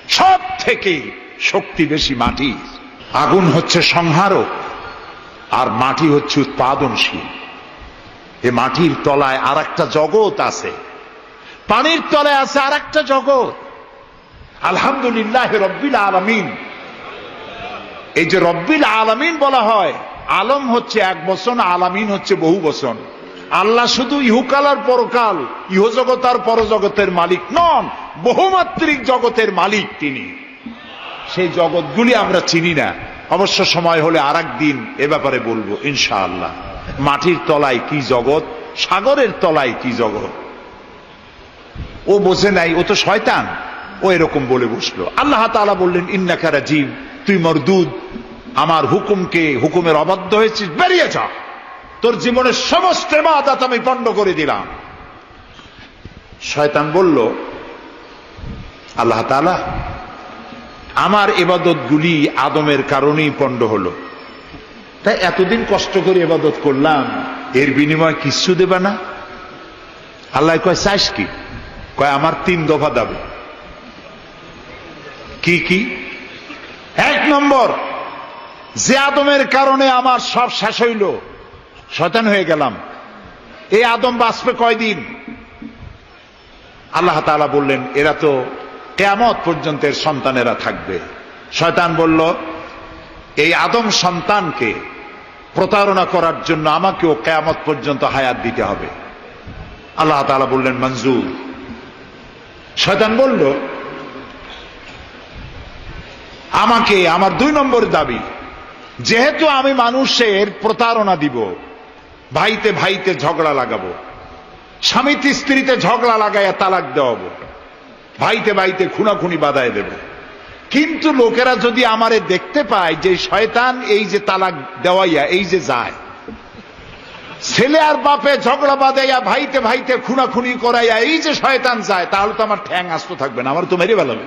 সব থেকে শক্তি বেশি মাটি। আগুন হচ্ছে সংহারক, আর মাটি হচ্ছে উৎপাদনশীল। এ মাটির তলায় আর একটা জগৎ আছে, পানির তলায় আছে আর একটা জগৎ। আলহামদুলিল্লাহ রব্বিল আলামিন। এই যে রব্বিল আলামিন বলা হয়, আলম হচ্ছে এক বচন, আলামিন হচ্ছে বহু বচন। আল্লাহ শুধু ইহুকাল আর পরকাল, ইহজগৎ আর পরজগতের মালিক নন, বহুমাত্রিক জগতের মালিক তিনি। সেই জগৎগুলি আমরা চিনি না। অবশ্য সময় হলে আর একদিন এ ব্যাপারে বলবো ইনশাআল্লাহ। মাটির তলায় কি জগৎ, সাগরের তলায় কি জগৎ, ও বোঝে নাই, ও তো শয়তান, ও এরকম বলে বসলো। আল্লাহ তাআলা বললেন, ইন্নাকা রাজিম, তুই মরদুদ, আমার হুকুমের অবাধ্য হয়েছিস, বেরিয়ে যা, তোর জীবনের সমস্ত ইবাদত আমি পণ্ড করে দিলাম। শয়তান বলল, আল্লাহ তাআলা, আমার ইবাদত গুলি আদমের কারণেই পণ্ড হলো, তাই এতদিন কষ্ট করে ইবাদত করলাম, এর বিনিময়ে কিছু দেবা না? আল্লাহ কয়, চাইস কি? কয়, আমার 3 দফা দাবি। কি কি? 1 নম্বর, যে আদমের কারণে আমার সব শেষ হইল, শয়তান হয়ে গেলাম, এই আদম বাঁচবে কয়দিন? আল্লাহ তাআলা বললেন, এরা তো কিয়ামত পর্যন্ত এর সন্তানেরা থাকবে। শয়তান বলল, এই আদম সন্তানকে প্রতারণা করার জন্য আমাকেও কিয়ামত পর্যন্ত হায়াত দিতে হবে। আল্লাহ তাআলা বললেন, মঞ্জুর। শয়তান বলল, আমাকে আমার 2 নম্বর দাবি, যেহেতু আমি মানুষের প্রতারণা দিব, ভাইতে ভাইতে ঝগড়া লাগাবো, স্বামীতে স্ত্রীতে ঝগড়া লাগাইয়া তালাক দেওয়াবো, ভাইতে ভাইতে খুনাখুনি বাধায় দেব, কিন্তু লোকেরা যদি আমারে দেখতে পায় যে শয়তান এই যে তালাক দেওয়াইয়া এই যে যায়, ছেলে আর বাপে ঝগড়া বাঁধাইয়া ভাইতে ভাইতে খুনাখুনি করাইয়া এই যে শয়তান যায়, তাহলে তো আমার ঠ্যাং আস্ত থাকবে না, আমার তো মেরে ফেলাবে।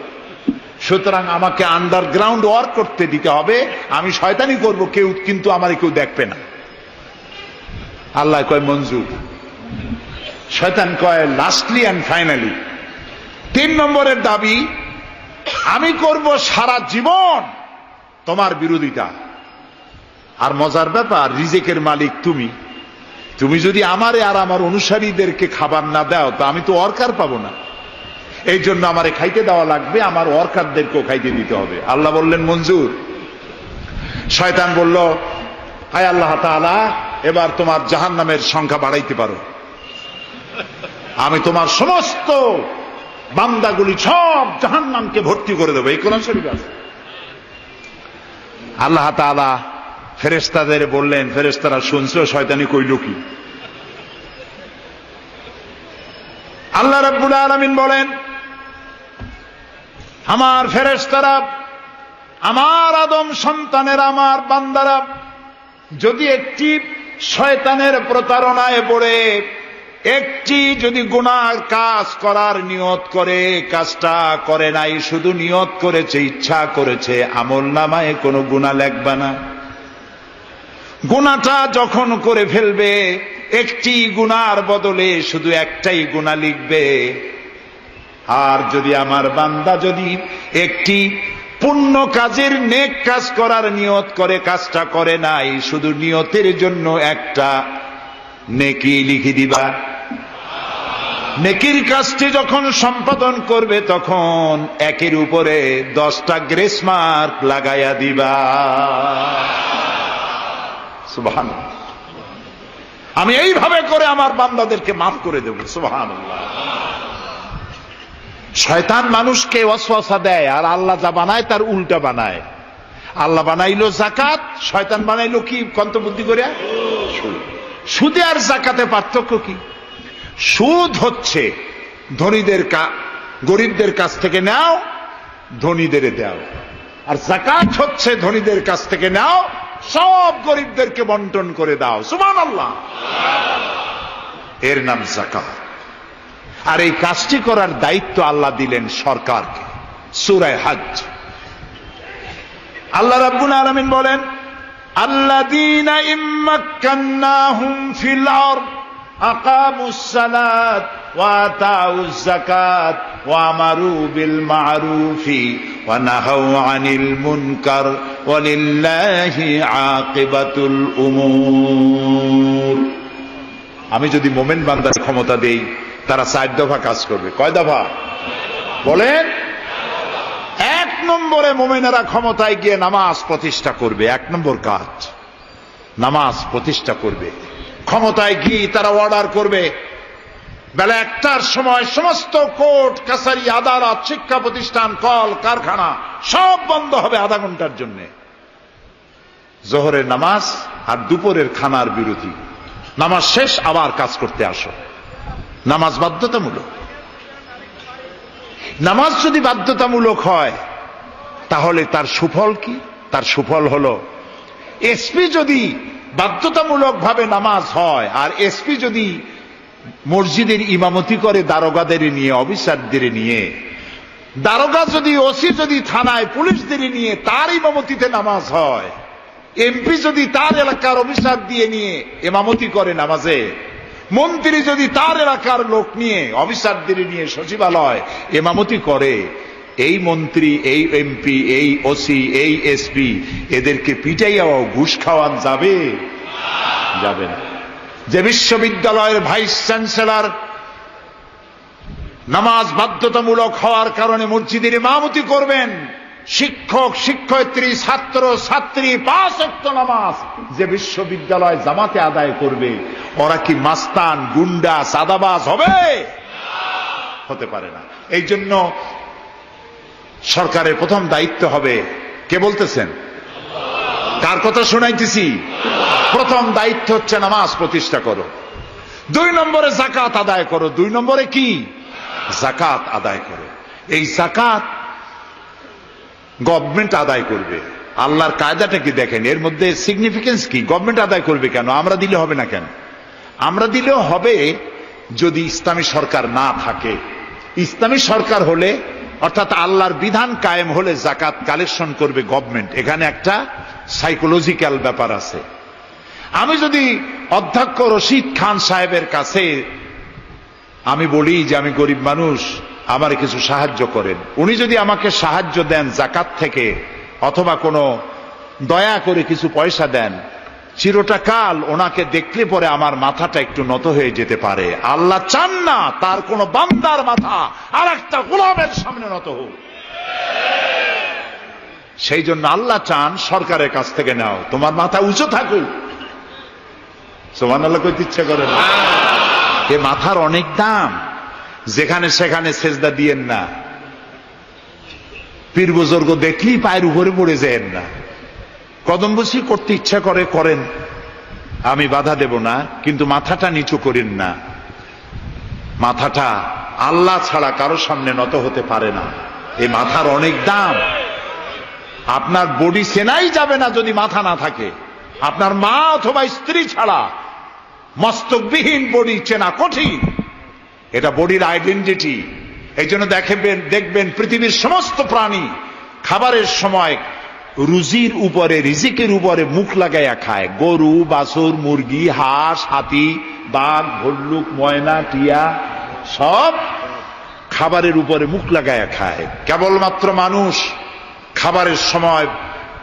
সুতরাং আমাকে আন্ডারগ্রাউন্ড ওয়ার্ক করতে দিতে হবে, আমি শয়তানি করব, কিন্তু আমার কেউ দেখবে না। আল্লাহ কয়, মঞ্জুর। শয়তান কয়, লাস্টলি অ্যান্ড ফাইনালি 3 নম্বরের দাবি, আমি করব সারা জীবন তোমার বিরোধিতা। আর মজার ব্যাপার, রিজিকের মালিক তুমি, তুমি যদি আমারে আর আমার অনুসারীদেরকে খাবার না দাও, তো আমি তো ওয়ার্কার পাবো না, এই জন্য আমারে খাইতে দেওয়া লাগবে, আমার ওয়ার্কারদেরকেও খাইতে দিতে হবে। আল্লাহ বললেন, মঞ্জুর। শয়তান বলল, হায় আল্লাহ তাআলা, এবার তোমার জাহান্নামের সংখ্যা বাড়াইতে পারো, আমি তোমার সমস্ত বান্দাগুলি সব জাহান্নামকে ভর্তি করে দেবো। এই কোরআন শরীফে আছে। আল্লাহ তাআলা ফেরেশতাদের বললেন, ফেরেশতারা শুনছো শয়তানি কইল কি? আল্লাহ রাব্বুল আলামিন বলেন, আমার ফেরেশতারা, আমার আদম সন্তানের, আমার বান্দারা যদি একটি শয়তানের প্রতারণায় পড়ে একটি যদি গুনার কাজ করার নিয়ত করে, কাজটা করে নাই, শুধু নিয়ত করেছে, ইচ্ছা করেছে, আমলনামায় কোনো গুনাহ লেখবা না। গুনাহটা যখন করে ফেলবে, একটি গুনার বদলে শুধু একটাই গুনাহ লিখবে। আর যদি আমার বান্দা যদি একটি পুণ্য কাজের, নেক কাজ করার নিয়ত করে, কাজটা করে নাই, শুধু নিয়তের জন্য একটা নেকি লিখে দিবা। নেকির কাজটি যখন সম্পাদন করবে, তখন একের উপরে 10টা গ্রেস মার্ক লাগাইয়া দিবা। সুবহানাল্লাহ। আমি এইভাবে করে আমার বান্দাদেরকে মাফ করে দেব। সুবহানাল্লাহ। শয়তান মানুষকে ওয়াসওয়াসা দেয়, আর আল্লাহ যা বানায় তার উল্টা বানায়। আল্লাহ বানাইলো জাকাত, শয়তান বানাইলো কি? কন্ত বুদ্ধি করে সুদে আর জাকাতে পার্থক্য কি? সুদ হচ্ছে গরিবদের কাছ থেকে নাও, ধনীদের দাও, আর জাকাত হচ্ছে ধনীদের কাছ থেকে নাও, সব গরিবদেরকে বন্টন করে দাও। সুবহানাল্লাহ। এর নাম জাকাত। আর এই কাজটি করার দায়িত্ব আল্লাহ দিলেন সরকারকে। সূরা হজ। আল্লাহ রাব্বুল আলামিন বলেন, আল্লাযীনা ইম্মাক্কান্নাহুম ফিল আরদ আকামুস সালাত ওয়া আতাউজ যাকাত ওয়া আমারু বিল মা'রুফি ওয়া নাহাউ আনিল মুনকার ওয়ালিল্লাহি আকিবাতুল উমুর। আমি যদি মোমেন বান্দার ক্ষমতা দেই, তারা 4 দফা কাজ করবে। কয় দফা বলেন? 1 নম্বরে মোমেনেরা ক্ষমতায় গিয়ে নামাজ প্রতিষ্ঠা করবে। 1 নম্বর কাজ নামাজ প্রতিষ্ঠা করবে। ক্ষমতায় গিয়ে তারা অর্ডার করবে, বেলা 1টার সময় সমস্ত কোর্ট কাছারি আদালত শিক্ষা প্রতিষ্ঠান কল কারখানা সব বন্ধ হবে আধা ঘন্টার জন্য। জোহরের নামাজ আর দুপুরের খানার বিরতি। নামাজ শেষ, আবার কাজ করতে আসো। নামাজ বাধ্যতামূলক। নামাজ যদি বাধ্যতামূলক হয় তাহলে তার সুফল কি? তার সুফল হলো, এসপি যদি বাধ্যতামূলক ভাবে নামাজ হয়, আর এসপি যদি মসজিদের ইমামতি করে দারোগাদের নিয়ে, অফিসারদের নিয়ে, দারোগা যদি, ওসি যদি থানায় পুলিশদের নিয়ে তার ইমামতিতে নামাজ হয়, এমপি যদি তার এলাকার অফিসার দিয়ে নিয়ে ইমামতি করে নামাজে, মন্ত্রী যদি তার এলাকার লোক নিয়ে অফিসারদের নিয়ে সচিবালয় ইমামতি করে, এই মন্ত্রী, এই এমপি, এই ওসি, এই এসপি এদেরকে পিটাইয়াও ঘুষ খাওয়ান যাবে? যাবে না। যে বিশ্ববিদ্যালয়ের ভাইস চ্যান্সেলর নামাজ বাধ্যতামূলক হওয়ার কারণে মসজিদের ইমামতি করবেন, শিক্ষক শিক্ষয়িত্রী ছাত্র ছাত্রী 5 ওয়াক্ত নামাজ যে বিশ্ববিদ্যালয় জামাতে আদায় করবে, ওরা কি মাস্তান, গুন্ডা, সাদাবাজ হবে? হতে পারে না। এই জন্য সরকারের প্রথম দায়িত্ব হবে, কে বলতেছেন? কার কথা শোনাইতেছি? প্রথম দায়িত্ব হচ্ছে নামাজ প্রতিষ্ঠা করো। 2 নম্বরে যাকাত আদায় করো। 2 নম্বরে কি? যাকাত আদায় করো। এই যাকাত গভর্নমেন্ট আদায় করবে। আল্লাহর কায়দাটা কি দেখেন, এর মধ্যে সিগনিফিকেন্স কি? গভর্নমেন্ট আদায় করবে কেন? আমরা দিলে হবে না কেন? আমরা দিলেও হবে যদি ইসলামী সরকার না থাকে। ইসলামী সরকার হলে, অর্থাৎ আল্লাহর বিধান কায়েম হলে যাকাত কালেকশন করবে গভর্নমেন্ট। এখানে একটা সাইকোলজিক্যাল ব্যাপার আছে। আমি যদি অধ্যক্ষ রশিদ খান সাহেবের কাছে আমি বলি যে আমি গরিব মানুষ, আমার কিছু সাহায্য করেন, উনি যদি আমাকে সাহায্য দেন যাকাত থেকে, অথবা কোনো দয়া করে কিছু পয়সা দেন, চিরটা কাল ওনাকে দেখলে পরে আমার মাথাটা একটু নত হয়ে যেতে পারে। আল্লাহ চান না তার কোন বান্দার মাথা আর একটা গোলামের সামনে নত হোক। সেই জন্য আল্লাহ চান সরকারের কাছ থেকে নাও, তোমার মাথা উঁচু থাকুক। সুবহানাল্লাহ কইতে ইচ্ছা করে না? এ মাথার অনেক দাম। যেখানে সেখানে সেজদা দিয়েন না। পীর বুজুর্গ দেখলেই পায়ের উপরে পড়ে যায়েন না। কদম বসি করতে ইচ্ছা করে করেন, আমি বাধা দেব না, কিন্তু মাথাটা নিচু করেন না। মাথাটা আল্লাহ ছাড়া কারো সামনে নত হতে পারে না। এই মাথার অনেক দাম। আপনার বডি চেনাই যাবে না যদি মাথা না থাকে। আপনার মা অথবা স্ত্রী ছাড়া মস্তকবিহীন বডি চেনা কঠিন। এটা বডির আইডেন্টিটি। এই জন্য দেখবেন পৃথিবীর সমস্ত প্রাণী খাবারের সময় রুজির উপরে, রিজিকের উপরে মুখ লাগাইয়া খায়। গরু, বাছুর, মুরগি, হাঁস, হাতি, বাঘ, ভল্লুক, ময়না, টিয়া সব খাবারের উপরে মুখ লাগাইয়া খায়। কেবলমাত্র মানুষ খাবারের সময়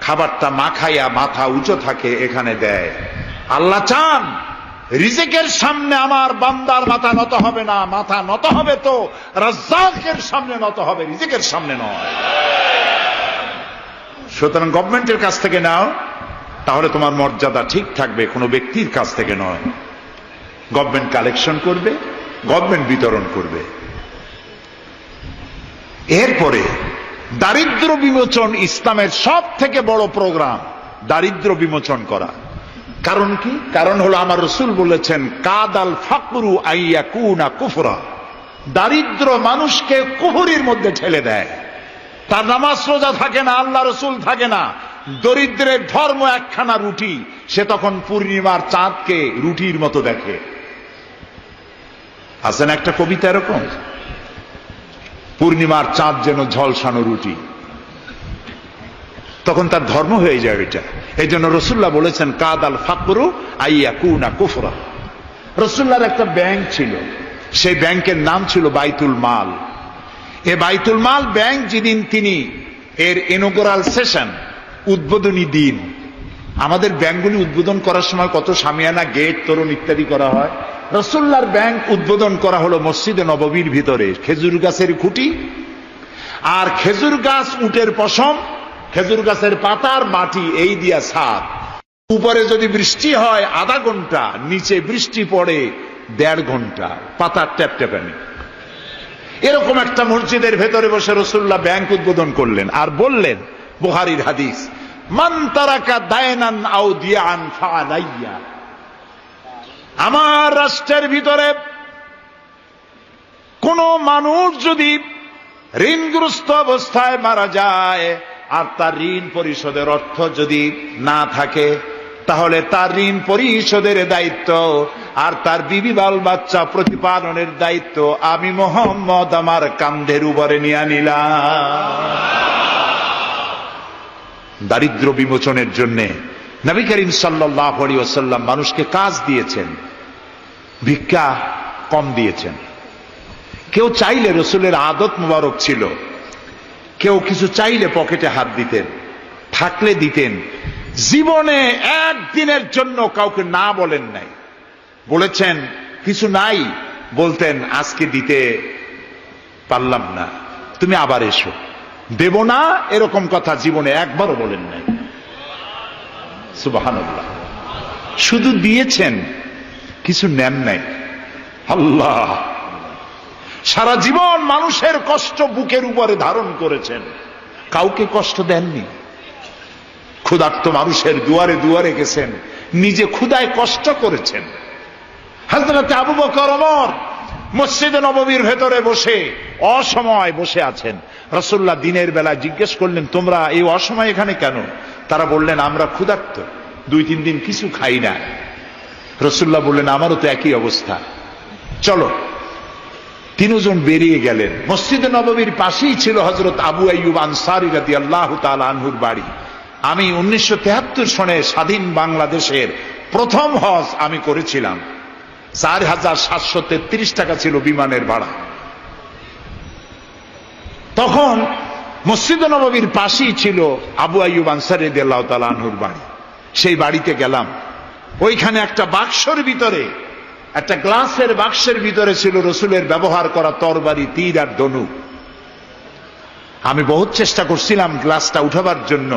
খাবারটা মাখাইয়া মাথা উঁচু থাকে এখানে দেয়। আল্লাহ চান রিজিকের সামনে আমার বান্দার মাথা নত হবে না। মাথা নত হবে তো রাজ্জাকের সামনে নত হবে, রিজিকের সামনে নয়। সুতরাং গভর্নমেন্টের কাছ থেকে নাও, তাহলে তোমার মর্যাদা ঠিক থাকবে, কোনো ব্যক্তির কাছ থেকে নয়। গভর্নমেন্ট কালেকশন করবে, গভর্নমেন্ট বিতরণ করবে। এরপরে দারিদ্র বিমোচন ইসলামের সব থেকে বড় প্রোগ্রাম, দারিদ্র বিমোচন করা। কারণ কি? কারণ হলো আমার রাসূল বলেছেন, কাদাল ফাকরু আইয়াকুনা কুফরা। দারিদ্র মানুষকে কুফরির মধ্যে ঠেলে দেয়। তার নামাজ রোজা থাকে না, আল্লাহ রসুল থাকে না। দরিদ্রের ধর্ম একখানা রুটি, সে তখন পূর্ণিমার চাঁদকে রুটির মতো দেখে। আছেন একটা কবিতা এরকম, পূর্ণিমার চাঁদ যেন ঝলসানো রুটি, তখন তার ধর্ম হয়ে যায় এটা। এই জন্য রসুল্লাহ বলেছেন, কাদাল ফাকরু আইয়াকুনা কুফরা। রসুল্লাহর একটা ব্যাংক ছিল, সেই ব্যাংকের নাম ছিল বাইতুল মাল। এ বাইতুল মাল ব্যাংক যেদিন তিনি এর ইনোগ্রাল সেশন, উদ্বোধনী দিন, আমাদের ব্যাংকগুলি উদ্বোধন করার সময় কত শামিয়ানা, গেট, তোরণ ইত্যাদি করা হয়। রাসূলুল্লাহর ব্যাংক উদ্বোধন করা হলো মসজিদে নববীর ভিতরে, খেজুর গাছের খুঁটি আর খেজুর গাছ, উটের পশম, খেজুর গাছের পাতার মাটি এই দিয়া ছাদ। উপরে যদি বৃষ্টি হয় আধা ঘন্টা, নিচে বৃষ্টি পড়ে 1.5 ঘন্টা, পাতার ট্যাপট্যাপানি। এরকম একটা মসজিদের ভেতরে বসে রাসূলুল্লাহ ব্যাংক উদ্বোধন করলেন আর বললেন, বুখারীর হাদিস, মান তারাকা দায়নান আও দিয়ান ফাআলাইয়া। আমার রাষ্ট্রের ভিতরে কোন মানুষ যদি ঋণগ্রস্ত অবস্থায় মারা যায় আর তার ঋণ পরিশোধের অর্থ যদি না থাকে, তাহলে তার ঋণ পরিশোধের দায়িত্ব আর তার বিবি বাল বাচ্চা প্রতিপালনের দায়িত্ব আমি মুহাম্মদ আমার কাঁধের উপরে নিয়ে নিলাম। দারিদ্র বিমোচনের জন্য নবী করিম সাল্লাল্লাহু আলাইহি ওয়াসাল্লাম মানুষকে কাজ দিয়েছেন, ভিক্ষা কম দিয়েছেন। কেউ চাইলে, রসুলের আদত মুবারক ছিল, কেউ কিছু চাইলে পকেটে হাত দিতেন, থাকলে দিতেন। জীবনে একদিনের জন্য কাউকে না বলেন নাই। বলেছেন কিছু নাই, বলতেন আজকে দিতে পারলাম না, তুমি আবার এসো, দেব না, এরকম কথা জীবনে একবারও বলেন নাই। সুবহানাল্লাহ। শুধু দিয়েছেন, কিছু নেন নাই। আল্লাহ, সারা জীবন মানুষের কষ্ট বুকের উপরে ধারণ করেছেন, কাউকে কষ্ট দেননি। ক্ষুধার্ত মানুষের দুয়ারে দুয়ারে গেছেন, নিজে ক্ষুধায় কষ্ট করেছেন। হযরত আবু বকর ওমর মসজিদে নববীর ভেতরে বসে অসময় বসে আছেন। রাসূলুল্লাহ দিনের বেলা জিজ্ঞেস করলেন, তোমরা এই অসময় এখানে কেন? তারা বললেন, আমরা ক্ষুধার্ত, 2-3 দিন কিছু খাই না। রাসূলুল্লাহ বললেন, আমারও তো একই অবস্থা, চলো। 3 জন বেরিয়ে গেলেন। মসজিদে নববীর পাশেই ছিল হযরত আবু আইয়ুব আনসারী রাদিয়াল্লাহু তাআলা আনহুর বাড়ি। আমি 1973 সনে স্বাধীন বাংলাদেশের প্রথম হজ আমি করেছিলাম। 4733 টাকা ছিল বিমানের ভাড়া। তখন মসজিদে নববীর পাশেই ছিল আবু আইয়ুব আনসারী রাদিয়াল্লাহু তাআলা আনহুর বাড়ি। সেই বাড়িতে গেলাম। ওইখানে একটা বাক্সের ভিতরে, একটা গ্লাসের বাক্সের ভিতরে ছিল রসুলের ব্যবহার করা তরবারি, তীর আর ধনুক। আমি বহুত চেষ্টা করছিলাম গ্লাসটা উঠাবার জন্য,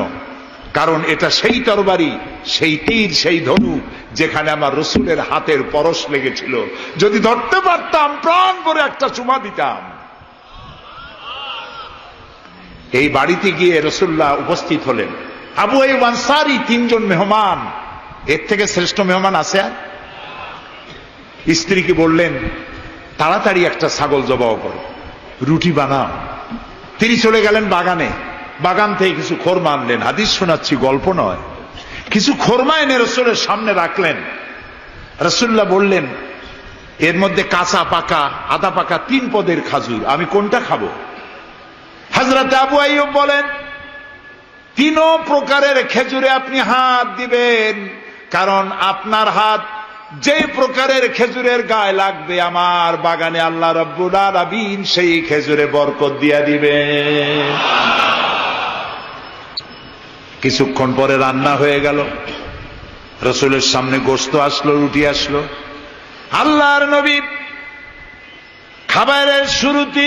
কারণ এটা সেই তরবারি, সেই তীর, সেই ধনুক যেখানে আমার রসুলের হাতের পরশ লেগেছিল। যদি ধরতে পারতাম প্রাণ ভরে একটা চুমা দিতাম। এই বাড়িতে গিয়ে রাসূলুল্লাহ উপস্থিত হলেন। আবু আইয়ুব আনসারী, 3 জন মেহমান, এর থেকে শ্রেষ্ঠ মেহমান আছে আর? স্ত্রীকে বললেন, তাড়াতাড়ি একটা ছাগল জবাই করো, রুটি বানাও। তিনি চলে গেলেন বাগানে। বাগান থেকে কিছু খোরমা আনলেন। হাদিস শোনাচ্ছি, গল্প নয়। কিছু খোরমা এনে রসুলের সামনে রাখলেন। রাসূলুল্লাহ বললেন, এর মধ্যে কাঁচা পাকা, আধা পাকা 3 পদের খাজুর, আমি কোনটা খাবো? হযরত আবু আইয়ুব বলেন, 3 প্রকারের খেজুরে আপনি হাত দিবেন, কারণ আপনার হাত যে প্রকারের খেজুরের গায়ে লাগবে আমার বাগানে আল্লাহ রাব্বুল আলামিন সেই খেজুরে বরকত দিয়া দিবে। কিছুক্ষণ পরে রান্না হয়ে গেল। রসুলের সামনে গোশত আসলো, রুটি আসলো। আল্লাহর নবী খাবারের শুরুতে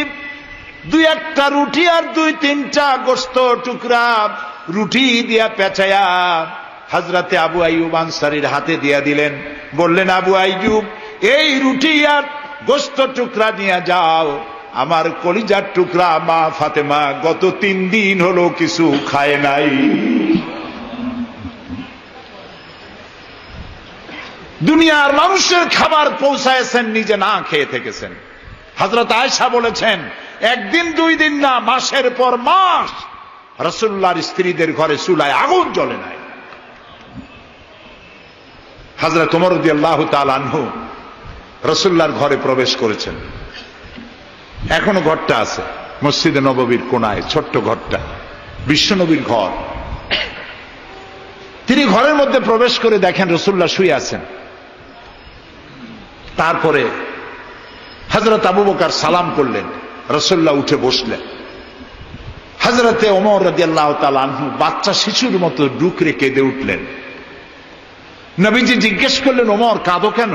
2-1টা রুটি আর 2-3টা গোশত টুকরা রুটি দিয়া পেঁচায়া হযরতে আবু আইয়ুব আনসারীর হাতে দিয়া দিলেন। বললেন, আবু আইয়ুব, এই রুটি আর গোশত টুকরা নিয়ে যাও, আমার কলিজার টুকরা মা ফাতেমা গত 3 দিন হলো কিছু খায় নাই। দুনিয়ার মানুষের খাবার পৌঁছায়ছেন, নিজে না খেয়ে থেকেছেন। হযরত আয়েশা বলেছেন, 1 দিন 2 দিন না, মাসের পর মাস রাসূলুল্লাহর স্ত্রীদের ঘরে চুলায় আগুন জ্বলে নাই। হযরত ওমর রাদিয়াল্লাহু তাআলা আনহু রাসূলুল্লাহর ঘরে প্রবেশ করেছেন। এখনো ঘরটা আছে মসজিদে নববীর কোনায়, ছোট্ট ঘরটা, বিশ্বনবীর ঘর। তিনি ঘরের মধ্যে প্রবেশ করে দেখেন রাসূলুল্লাহ শুয়ে আছেন। তারপরে হযরত আবু বকর সালাম করলেন, রাসূলুল্লাহ উঠে বসলেন। হযরতে ওমর রাদিয়াল্লাহু তাআলা আনহু বাচ্চা শিশুর মতো ডুকরে কেঁদে উঠলেন। নবীজি জিজ্ঞেস করলেন, ওমর কাঁদো কেন?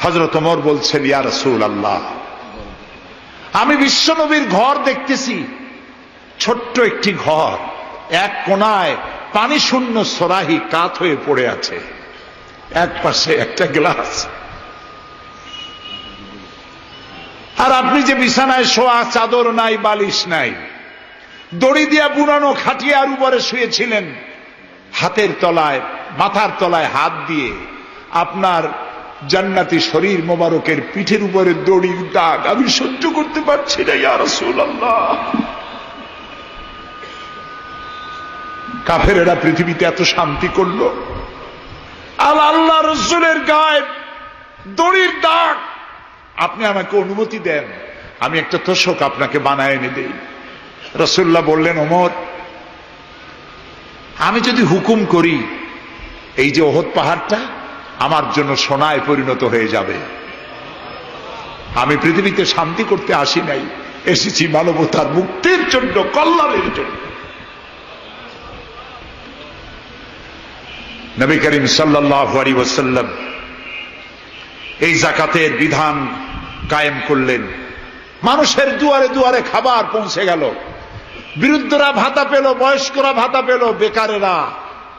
হযরত ওমর বলছেন, ইয়া রাসূলুল্লাহ, আমি বিশ্বনবীর ঘর দেখতেছি, ছোট্ট একটি ঘর, এক কোণায় পানি শূন্য সরাহি কাত হয়ে পড়ে আছে, এক পাশে একটা গ্লাস, আর আপনি যে বিছানায় শোয়া, চাদর নাই, বালিশ নাই, দড়ি দিয়া বুনানো খাটিয়ার উপরে শুয়েছিলেন, হাতের তলায়, মাথার তলায় হাত দিয়ে আপনার জান্নাতি শরীর মোবারকের পিঠের উপরে দড়ির দাগ আমি সহ্য করতে পারছি না ইয়া রাসূলুল্লাহ। কাফেরেরা পৃথিবীতে এত শান্তি করলো, আর আল্লাহ রাসূলের গায়ে দড়ির দাগ, আপনি আমাকে অনুমতি দেন, আমি একটা তোশক আপনাকে বানায় এনে দেই। রাসূলুল্লাহ বললেন, ওমর, আমি যদি হুকুম করি, এই যে ওহদ পাহাড়টা আমার জন্য সোনায় পরিণত হয়ে যাবে। আমি পৃথিবীতে শান্তি করতে আসি নাই, এসেছি মানবতার মুক্তির জন্য, কল্যাণের জন্য। নবী করিম সাল্লাল্লাহু আলাইহি ওয়াসাল্লাম এই যাকাতের বিধান কায়েম করলেন। মানুষের দুয়ারে দুয়ারে খাবার পৌঁছে গেল, বৃদ্ধরা ভাতা পেল, বয়স্করা ভাতা পেল, বেকারেরা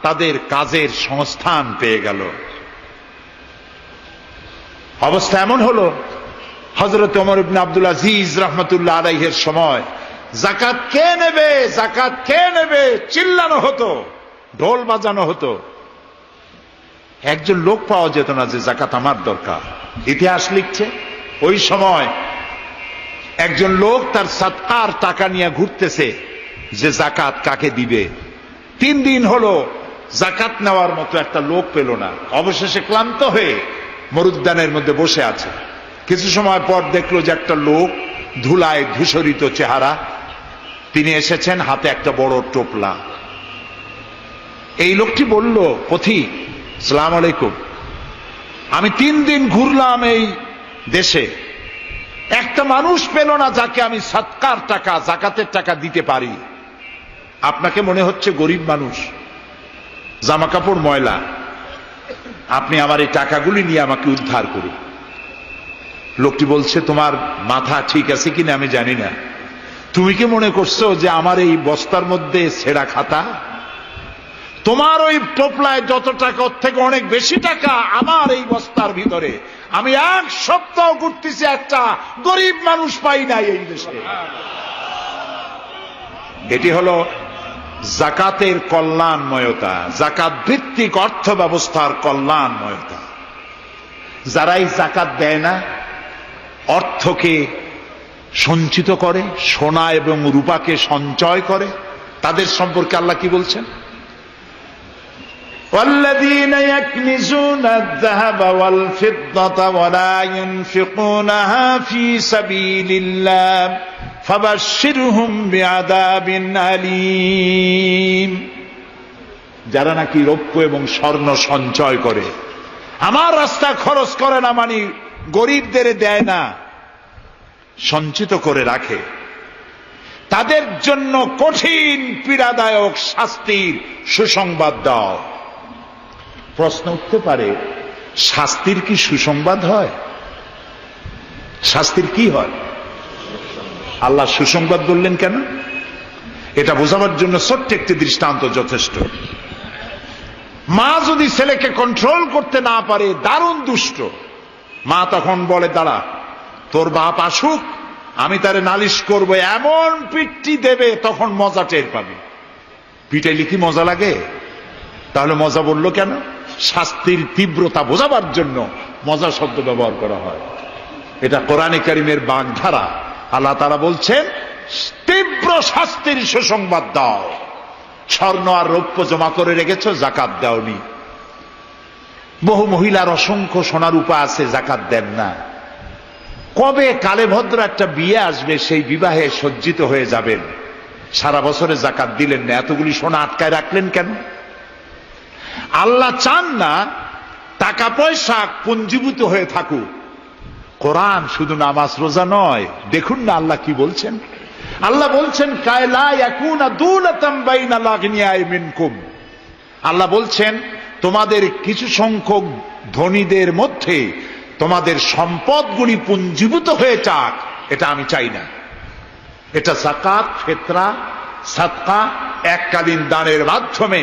তাদের কাজের সংস্থান পেয়ে গেল। অবস্থা এমন হলো, হযরত ওমর ইবনে আব্দুল আজিজ রাহমাতুল্লাহ আলাইহির সময় যাকাত কে নেবে, যাকাত কে নেবে চিল্লানো হতো, ঢোল বাজানো হতো। একজন লোক পাওয়া যেত না যে যাকাত আমার দরকার। ইতিহাস লিখছে, ওই সময় একজন লোক তার সাদকার টাকা নিয়ে ঘুরতেছে যে যাকাত কাকে দিবে। 3 দিন হলো যাকাত নেওয়ার মতো একটা লোক পেল না। অবশেষে ক্লান্ত হয়ে মরুদ্যানের মধ্যে বসে আছে। কিছু সময় পর দেখলো যে একটা লোক, ধুলায় ধূসরিত চেহারা, তিনি এসেছেন, হাতে একটা বড় টোপলা। এই লোকটি বলল, পথিক, আসসালামু আলাইকুম, আমি 3 দিন ঘুরলাম এই দেশে, একটা মানুষ পেল না যাকে আমি সদকার টাকা, যাকাতের টাকা দিতে পারি। আপনাকে মনে হচ্ছে গরিব মানুষ, জামা কাপড় ময়লা, আপনি আমার এই টাকাগুলি নিয়ে আমাকে উদ্ধার করুন। লোকটি বলছে, তোমার মাথা ঠিক আছে কিনা আমি জানি না, তুমি কি মনে করছো যে আমার এই বস্তার মধ্যে ছেঁড়া খাতা? তোমার ওই টোপলায় যত টাকা, ওর থেকে অনেক বেশি টাকা আমার এই বস্তার ভিতরে। আমি 1 সপ্তাহ ঘুরতেছি, একটা গরিব মানুষ পাই নাই এই দেশে। এটি হলো যাকাতের কল্যাণময়তা, যাকাত ভিত্তিক অর্থ ব্যবস্থার কল্যাণময়তা। যারাই যাকাত দেয় না, অর্থকে সঞ্চিত করে, সোনা এবং রূপাকে সঞ্চয় করে, তাদের সম্পর্কে আল্লাহ কি বলছেন? والذين يكنزون الذهب والفضة ولا ينفقونها في سبيل الله فبشرهم بعذاب أليم। যারা নাকি রৌপ্য এবং স্বর্ণ সঞ্চয় করে, আমার রাস্তায় খরচ করে না, মানে গরিবদের দেয় না, সঞ্চিত করে রাখে, তাদের জন্য কঠিন পীড়াদায়ক শাস্তির সুসংবাদ দাও। প্রশ্ন উঠতে পারে, শাস্তির কি সুসংবাদ হয়? শাস্তির কি হয়? আল্লাহ সুসংবাদ বললেন কেন? এটা বোঝাবার জন্য ছোট্ট একটি দৃষ্টান্ত যথেষ্ট। মা যদি ছেলেকে কন্ট্রোল করতে না পারে, দারুণ দুষ্ট, মা তখন বলে, দাঁড়া, তোর বাপ আসুক, আমি তারে নালিশ করব, এমন পিটটি দেবে, তখন মজা টের পাবে। পিটাইলে কি মজা লাগে? তাহলে মজা বললো কেন? শাস্তির তীব্রতা বোঝাবার জন্য মজা শব্দ ব্যবহার করা হয়। এটা কোরআনে কারিমের বাগধারা। আল্লাহ তাআলা বলছেন, তীব্র শাস্তির সুসংবাদ দাও। স্বর্ণ আর রৌপ্য জমা করে রেখেছ, যাকাত দাওনি। বহু মহিলার অসংখ্য সোনা রূপা আছে, যাকাত দেন না। কবে কালে ভদ্র একটা বিয়ে আসবে, সেই বিবাহে সজ্জিত হয়ে যাবেন, সারা বছরে যাকাত দিলেন না, এতগুলি সোনা আটকায় রাখলেন কেন? আল্লাহ চান না টাকা পয়সা পুঞ্জীভূত হয়ে থাকুক, কোরআন শুধু নামাজ রোজা নয়, দেখুন না আল্লাহ কি বলছেন। আল্লাহ বলছেন কায়লা ইয়াকুনা দুলাতাম বাইনাল আগনিয়াই মিনকুম, আল্লাহ বলছেন তোমাদের কিছু সংখ্যক ধনীদের মধ্যে তোমাদের সম্পদগুলি পুঞ্জীভূত হয়ে যাক, এটা আমি চাই না। এটা যাকাত, ফিতরা, সাদকা, এককালীন দানের মাধ্যমে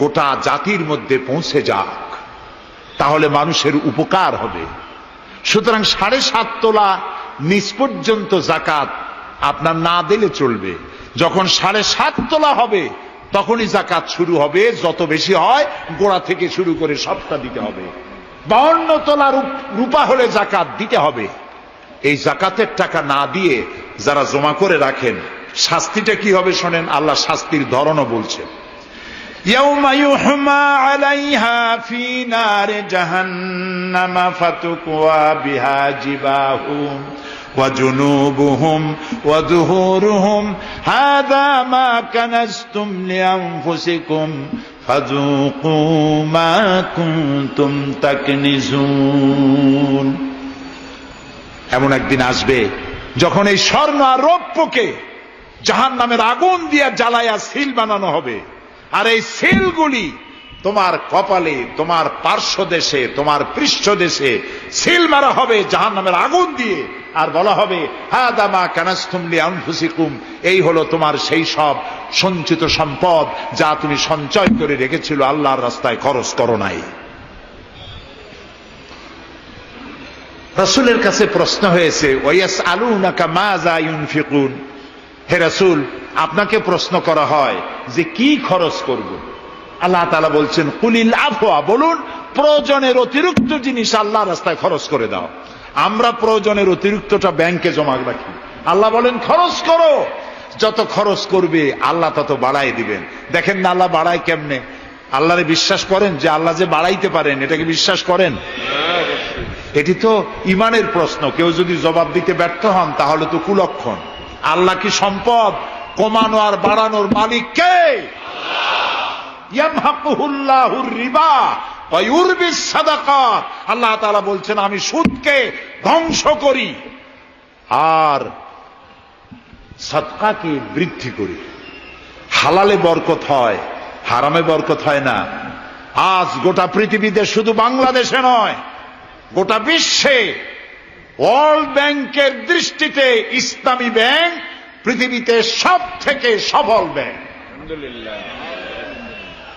গোটা জাতির মধ্যে পৌঁছে যাক, তাহলে মানুষের উপকার হবে। সুতরাং 7.5 তোলা নিচ পর্যন্ত যাকাত আপনার না দিলে চলবে। যখন 7.5 তোলা হবে তখনই যাকাত শুরু হবে। যত বেশি হয় গোড়া থেকে শুরু করে সবটা দিতে হবে। 52 তোলা রূপা হলে যাকাত দিতে হবে। এই যাকাতের টাকা না দিয়ে যারা জমা করে রাখেন, শাস্তিটা কি হবে শোনেন। আল্লাহ শাস্তির ধরনও বলছেন, ইয়াউমা ইউহমা আলাইহা ফি নারি জাহান্নাম ফাতুকওয়া বিহা জিবাহুম ওয়া জুনুবুহুম ওয়া যুহুরুহুম হাযা মা কানাজতুম লিআনফুসিকুম ফাযুকু মা কুনতুম তাকনিজুন। এমন একদিন আসবে যখন এই স্বর্ণ আর রৌপ্যকে জাহান্নামের আগুন দিয়ে জ্বালায়া সিল বানানো হবে, আর এই সিলগুলি তোমার কপালে, তোমার পার্শ্বদেশে, তোমার পৃষ্ঠদেশে সিল মারা হবে জাহান্নামের আগুন দিয়ে, আর বলা হবে হাদা মা কানাজতুম লিআনফুসিকুম, এই হলো তোমার সেই সব সঞ্চিত সম্পদ যা তুমি সঞ্চয় করে রেখেছিল, আল্লাহর রাস্তায় খরচ করো নাই। রাসূলের কাছে প্রশ্ন হয়েছে, ওয়ায়াসআলুনাকা মাযা ইউনফিকুন, হে রাসূল আপনাকে প্রশ্ন করা হয় যে কি খরচ করব। আল্লাহ তাআলা বলছেন কুলিল আফওয়া, বলুন প্রয়োজনের অতিরিক্ত জিনিস আল্লাহর রাস্তায় খরচ করে দাও। আমরা প্রয়োজনের অতিরিক্তটা ব্যাংকে জমা রাখি, আল্লাহ বলেন খরচ করো। যত খরচ করবে আল্লাহ তত বাড়াই দিবেন। দেখেন না আল্লাহ বাড়ায় কেমনে। আল্লাহরে বিশ্বাস করেন যে আল্লাহ যে বাড়াইতে পারেন, এটাকে বিশ্বাস করেন? এটি তো ইমানের প্রশ্ন। কেউ যদি জবাব দিতে ব্যর্থ হন তাহলে তো কুলক্ষণ। আল্লাহ কি সম্পদ কমানো আর বাড়ানোর মালিক কে? ইয়ামহাকুহুল্লাহুর রিবা ওয়া ইউরবিস সাদাকাত। আল্লাহ তাআলা বলছেন আমি সুদকে ধ্বংস করি আর সাদকাকে বৃদ্ধি করি। হালালে বরকত হয়, হারামে বরকত হয় না। আজ গোটা পৃথিবীতে, শুধু বাংলাদেশে নয়, গোটা বিশ্বে ওয়ার্ল্ড ব্যাংকের দৃষ্টিতে ইসলামী ব্যাংক পৃথিবীতে সব থেকে সফল ব্যাংক।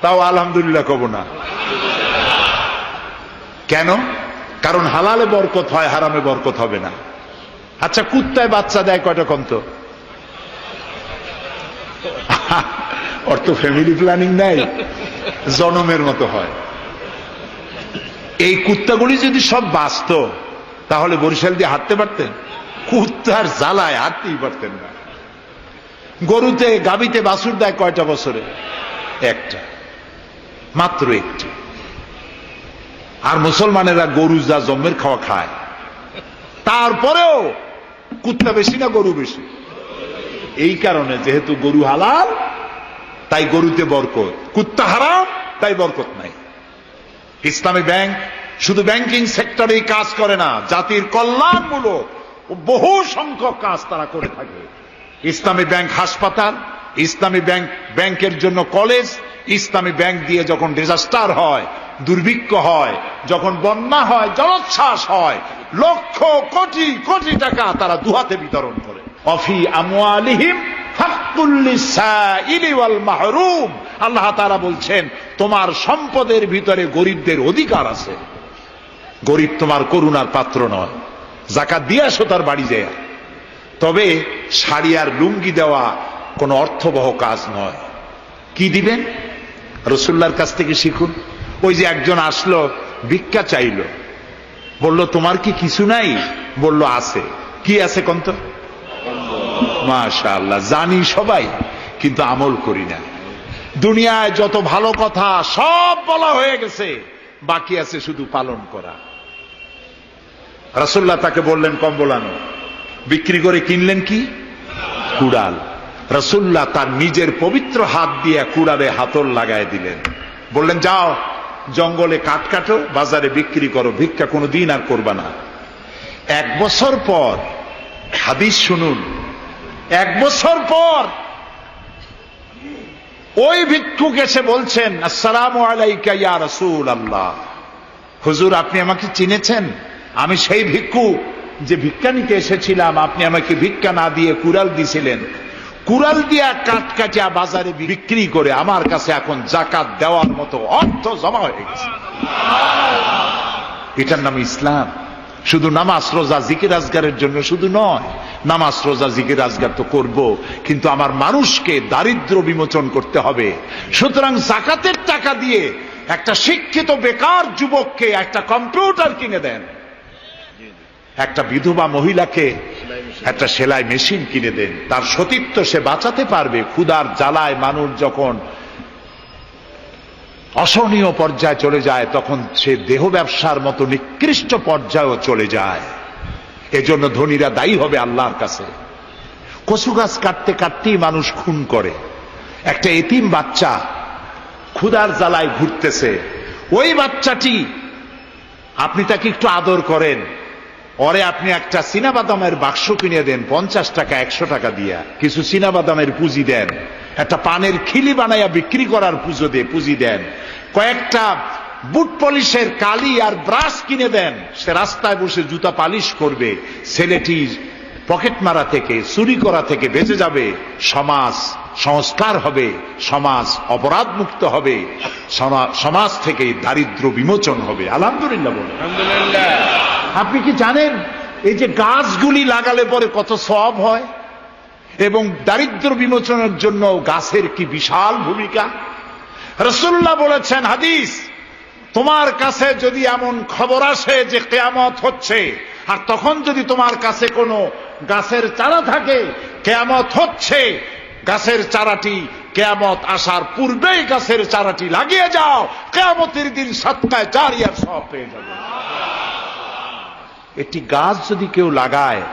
তাও আলহামদুলিল্লাহ কব না। কেন? কারণ হালালে বরকত হয়, হারামে বরকত হবে না। আচ্ছা, কুত্তায় বাচ্চা দেয় কয়টা কন্ত? ওর তো ফ্যামিলি প্ল্যানিং নাই, জনমের মতো হয়। এই কুত্তাগুলি যদি সব বাঁচত তাহলে বরিশাল দিয়ে হাঁটতে পারতেন? কুত্তার জ্বালায় হাঁটতেই পারতেন না। গরুতে, গাভীতে বাছুর দেয় কয়টা বছরে? একটা, মাত্র একটি। আর মুসলমানেরা গরু যা জন্মের খাওয়া খায়, তারপরেও কুত্তা বেশি না গরু বেশি? এই কারণে যেহেতু গরু হালাল তাই গরুতে বরকত, কুত্তা হারাম তাই বরকত নাই। ইসলামী ব্যাংক শুধু ব্যাংকিং সেক্টরেই কাজ করে না, জাতির কল্যাণমূলক বহু সংখ্যক কাজ তারা করে থাকে। ইসলামী ব্যাংক হাসপাতাল, ইসলামী ব্যাংক ব্যাংকের জন্য কলেজ, ইসলামী ব্যাংক দিয়ে যখন ডিজাস্টার হয়, দুর্ভিক্ষ হয়, যখন বন্যা হয়, জলোচ্ছ্বাস হয়, লক্ষ কোটি কোটি টাকা তারা দুহাতে বিতরণ করে। অফি আমওয়ালিহিম হাক্কুল লিসাইলি ওয়াল মাহরুম। আল্লাহ তাআলা বলছেন তোমার সম্পদের ভিতরে গরিবদের অধিকার আছে। গরিব তোমার করুণার পাত্র নয়, যাকাত দিয়ে আসো তার বাড়ি যায়। তবে শাড়ি আর লুঙ্গি দেওয়া কোনো অর্থবহ কাজ নয়। কি দিবেন? রাসূলুল্লাহর কাছ থেকে শিখুন। ওই যে একজন আসলো, ভিক্ষা চাইলো, বলল তোমার কি কিছু নাই? বলল আছে। কি আছে কন্ত? মাশাআল্লাহ, জানি সবাই কিন্তু আমল করি না। দুনিয়ায় যত ভালো কথা সব বলা হয়ে গেছে, বাকি আছে শুধু পালন করা। রাসূলুল্লাহ তাকে বললেন কম্বল আনো। বিক্রি করে কিনলেন কি? কুড়াল। রাসূলুল্লাহ তার নিজের পবিত্র হাত দিয়ে কুড়ালে হাতল লাগায় দিলেন। বললেন যাও জঙ্গলে কাঠ কাটো, বাজারে বিক্রি করো, ভিক্ষা কোনোদিন আর করবা না। এক বছর পর, হাদিস শুনুন, এক বছর পর ওই ভিক্ষুক এসে বলছেন, আসসালামু আলাইকা ইয়া রাসূলুল্লাহ, হুজুর আপনি আমাকে চিনেছেন? আমি সেই ভিক্ষুক যে ভিক্ষা নিতে এসেছিলাম, আপনি আমাকে ভিক্ষা না দিয়ে কুড়াল দিছিলেন। কুড়াল দিয়া কাঠ কাটিয়া বাজারে বিক্রি করে আমার কাছে এখন জাকাত দেওয়ার মতো অর্থ জমা হয়ে গেছে। এটার নাম ইসলাম। শুধু নামাজ রোজা জিকির আজগারের জন্য শুধু নয়, নামাজ রোজা জিকির আজগার তো করব, কিন্তু আমার মানুষকে দারিদ্র বিমোচন করতে হবে। সুতরাং জাকাতের টাকা দিয়ে একটা শিক্ষিত বেকার যুবককে একটা কম্পিউটার কিনে দেন, একটা বিধবা মহিলাকে একটা সেলাই মেশিন কিনে দেন, তার সতীত্ব সে বাঁচাতে পারবে। ক্ষুধার জ্বালায় মানুষ যখন অসহনীয় পর্যায়ে চলে যায়, তখন সে দেহ ব্যবসার মতো নিকৃষ্ট পর্যায়েও চলে যায়। এজন্য ধনীরা দায়ী হবে আল্লাহর কাছে। কচু গাছ কাটতে কাটতেই মানুষ খুন করে। একটা এতিম বাচ্চা ক্ষুধার জ্বালায় ঘুরতেছে, ওই বাচ্চাটি আপনি তাকে একটু আদর করেন, ওরে আপনি একটা চীনাবাদামের বাক্স কিনে দেন 50 টাকা 100 টাকা দিয়া, কিছু চীনাবাদামের পুঁজি দেন, একটা পানের খিলি বানাইয়া বিক্রি করার পুঁজি দেন, কয়েকটা বুট পলিশের কালি আর ব্রাশ কিনে দেন, সে রাস্তায় বসে জুতা পালিশ করবে, ছেলেটি পকেট মারা থেকে চুরি করা থেকে বেঁচে যাবে, সমাজ সংস্কার হবে, সমাজ অপরাধ মুক্ত হবে, সমাজ থেকে দারিদ্র বিমোচন হবে। আলহামদুলিল্লাহ বলে। আপনি কি জানেন এই যে গাছগুলি লাগালে পরে কত সওয়াব হয়, এবং দারিদ্র বিমোচনের জন্য গাছের কি বিশাল ভূমিকা। রাসূলুল্লাহ বলেছেন হাদিস, তোমার কাছে যদি এমন খবর আসে যে কিয়ামত হচ্ছে, আর তখন যদি তোমার কাছে কোনো গাছের চারা থাকে, কিয়ামত হচ্ছে, গাছের চারাটি কিয়ামত আসার পূর্বেই গাছের চারাটি লাগিয়ে যাও, কিয়ামতের দিন সাদকায়ে জারিয়ার সওয়াব পেয়ে যাবে। একটি গাছ যদি কেউ লাগায়,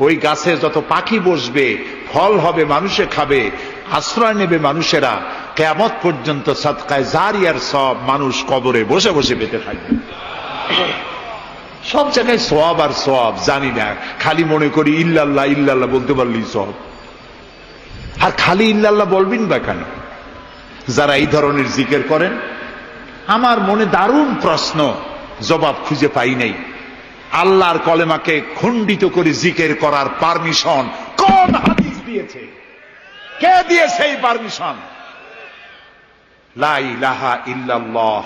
ওই গাছে যত পাখি বসবে, ফল হবে, মানুষে খাবে, আশ্রয় নেবে মানুষেরা, কিয়ামত পর্যন্ত সাদকায়ে জারিয়ার সওয়াব মানুষ কবরে বসে বসে পেতে থাকবে। সব জায়গায় সওয়াব আর সওয়াব জানি না, খালি মনে করি ইল্লাল্লাহ ইল্লাল্লাহ বলতে পারলেই সওয়াব। আর খালি ইল্লাল্লাহ বলবেন বা কেন? যারা এই ধরনের জিকির করেন, আমার মনে দারুণ প্রশ্ন, জবাব খুঁজে পাই নাই। আল্লাহর কলেমাকে খণ্ডিত করে জিকির করার পারমিশন কোন হাদিস দিয়েছে? কে দিয়েছে এই পারমিশন? লা ইলাহা ইল্লাল্লাহ,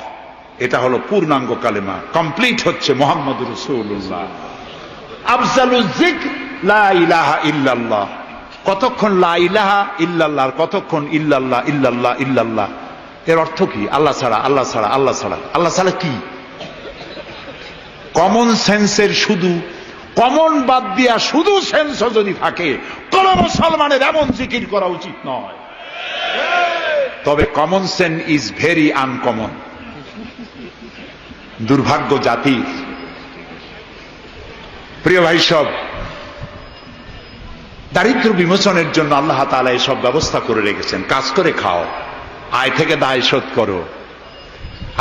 এটা হলো পূর্ণাঙ্গ কালেমা, কমপ্লিট হচ্ছে মুহাম্মদুর রাসূলুল্লাহ। আফজালুজ যিকর লা ইলাহা ইল্লাল্লাহ। কতক্ষণ লা ইলাহা ইল্লাল্লাহ, কতক্ষণ ইল্লাল্লাহ ইল্লাল্লাহ ইল্লাল্লাহ। এর অর্থ কি? আল্লাহ ছাড়া, আল্লাহ ছাড়া, আল্লাহ ছাড়া। আল্লাহ ছাড়া কি? কমন সেন্সের শুধু কমন বাদ দিয়া শুধু সেন্স যদি থাকে, কোন মুসলমানের এমন জিকির করা উচিত নয়। তবে common sense is very uncommon. দুর্ভাগ্য জাতির। প্রিয় ভাই সব, দারিদ্র বিমোচনের জন্য আল্লাহ তাআলা এসব ব্যবস্থা করে রেখেছেন। কাজ করে খাও, আয় থেকে দায় শোধ করো।